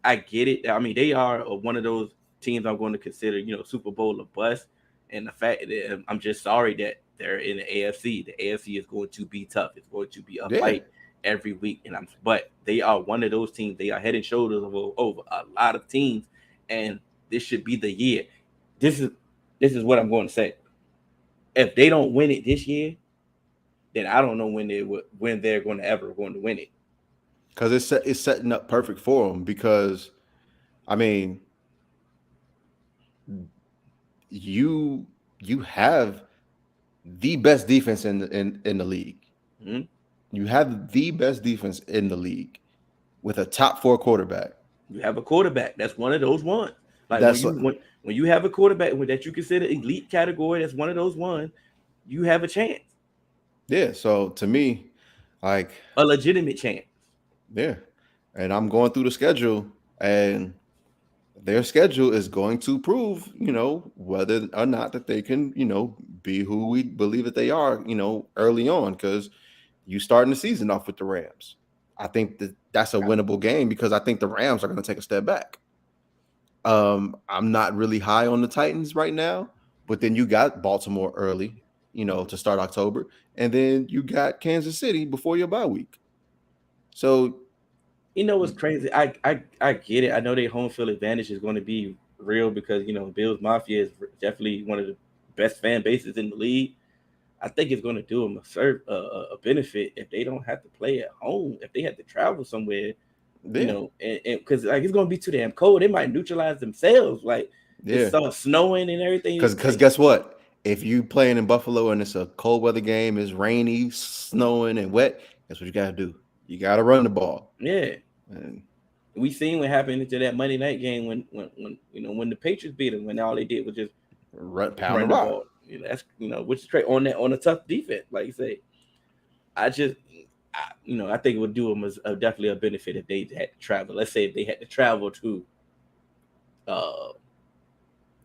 I get it. I mean, they are one of those teams I'm going to consider, Super Bowl or bust. And the fact that I'm just sorry that they're in the AFC. The AFC is going to be tough. It's going to be a fight every week. But they are one of those teams. They are head and shoulders over a lot of teams, and this should be the year. This is what I'm going to say. If they don't win it this year, then I don't know when they're going to win it. Because it's setting up perfect for them. Because, I mean, you have the best defense in the league. Mm-hmm. You have the best defense in the league with a top 4 quarterback. You have a quarterback. That's one of those ones. Like when you have a quarterback that you consider elite category, that's one of those ones, you have a chance. Yeah. So to me, like a legitimate chance. Yeah. And I'm going through the schedule, and their schedule is going to prove, whether or not that they can, be who we believe that they are, early on, because you starting the season off with the Rams. I think that's a winnable game because I think the Rams are going to take a step back. I'm not really high on the Titans right now, but then you got Baltimore early, to start October, and then you got Kansas City before your bye week. So, what's crazy? I get it. I know their home field advantage is going to be real because Bills Mafia is definitely one of the best fan bases in the league. I think it's going to do them a benefit if they don't have to play at home. If they have to travel somewhere. And because it's gonna be too damn cold, they might neutralize themselves. Like it starts snowing and everything. Because guess what? If you playing in Buffalo and it's a cold weather game, it's rainy, snowing, and wet, that's what you gotta do. You gotta run the ball. Yeah. And we seen what happened into that Monday night game when the Patriots beat them, when all they did was just run the ball. That's which is great on a tough defense, like you say. I think it would do them as definitely a benefit if they had to travel. Let's say if they had to travel to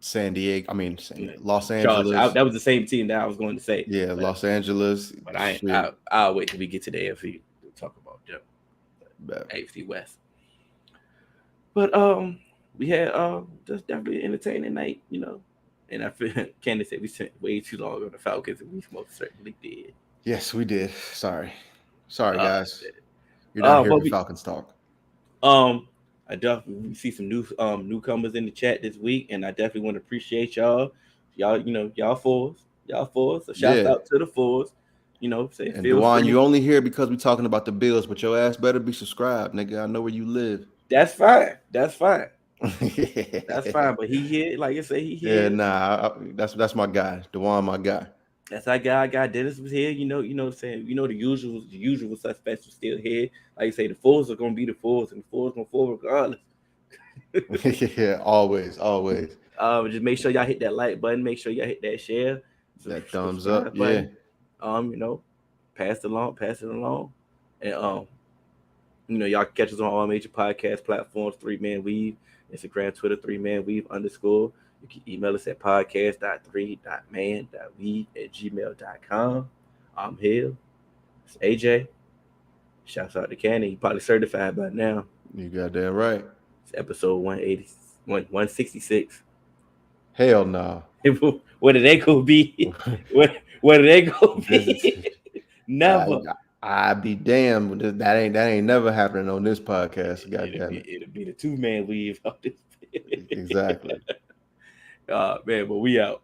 San Diego. I mean, Los Angeles. That was the same team that I was going to say. Yeah, Los Angeles. But I'll wait till we get to the AFC to talk about them. AFC West. But we had just definitely an entertaining night, And I feel Candace said we spent way too long on the Falcons, and we most certainly did. Yes, we did. Sorry, guys. You're not hearing Falcons talk. I definitely see some newcomers in the chat this week, and I definitely want to appreciate y'all. Y'all fours. So shout out to the fours. And Dewan, you only here because we're talking about the Bills, but your ass better be subscribed, nigga. I know where you live. That's fine. That's fine. But he here, like I say, he here. Yeah, nah, that's my guy. Dewan, my guy. That's our guy. Dennis was here. What I'm saying. The usual suspects are still here. Like you say, the fours are gonna be the fours, and the fours gonna fall regardless. Yeah, always. Just make sure y'all hit that like button. Make sure y'all hit that share. That thumbs up. Yeah. pass it along. And y'all can catch us on all major podcast platforms, 3Man Weave, Instagram, Twitter, 3Man Weave _. You can email us at podcast.3.man.weave@gmail.com. I'm Hill. It's AJ. Shouts out to Candy. He probably certified by now. You got that right. It's episode 166. Hell no. What did they go be? What did they go be? Never. I'd be damned. That ain't never happening on this podcast. It'll be the 2-man weave of this. Exactly. Man, but we out.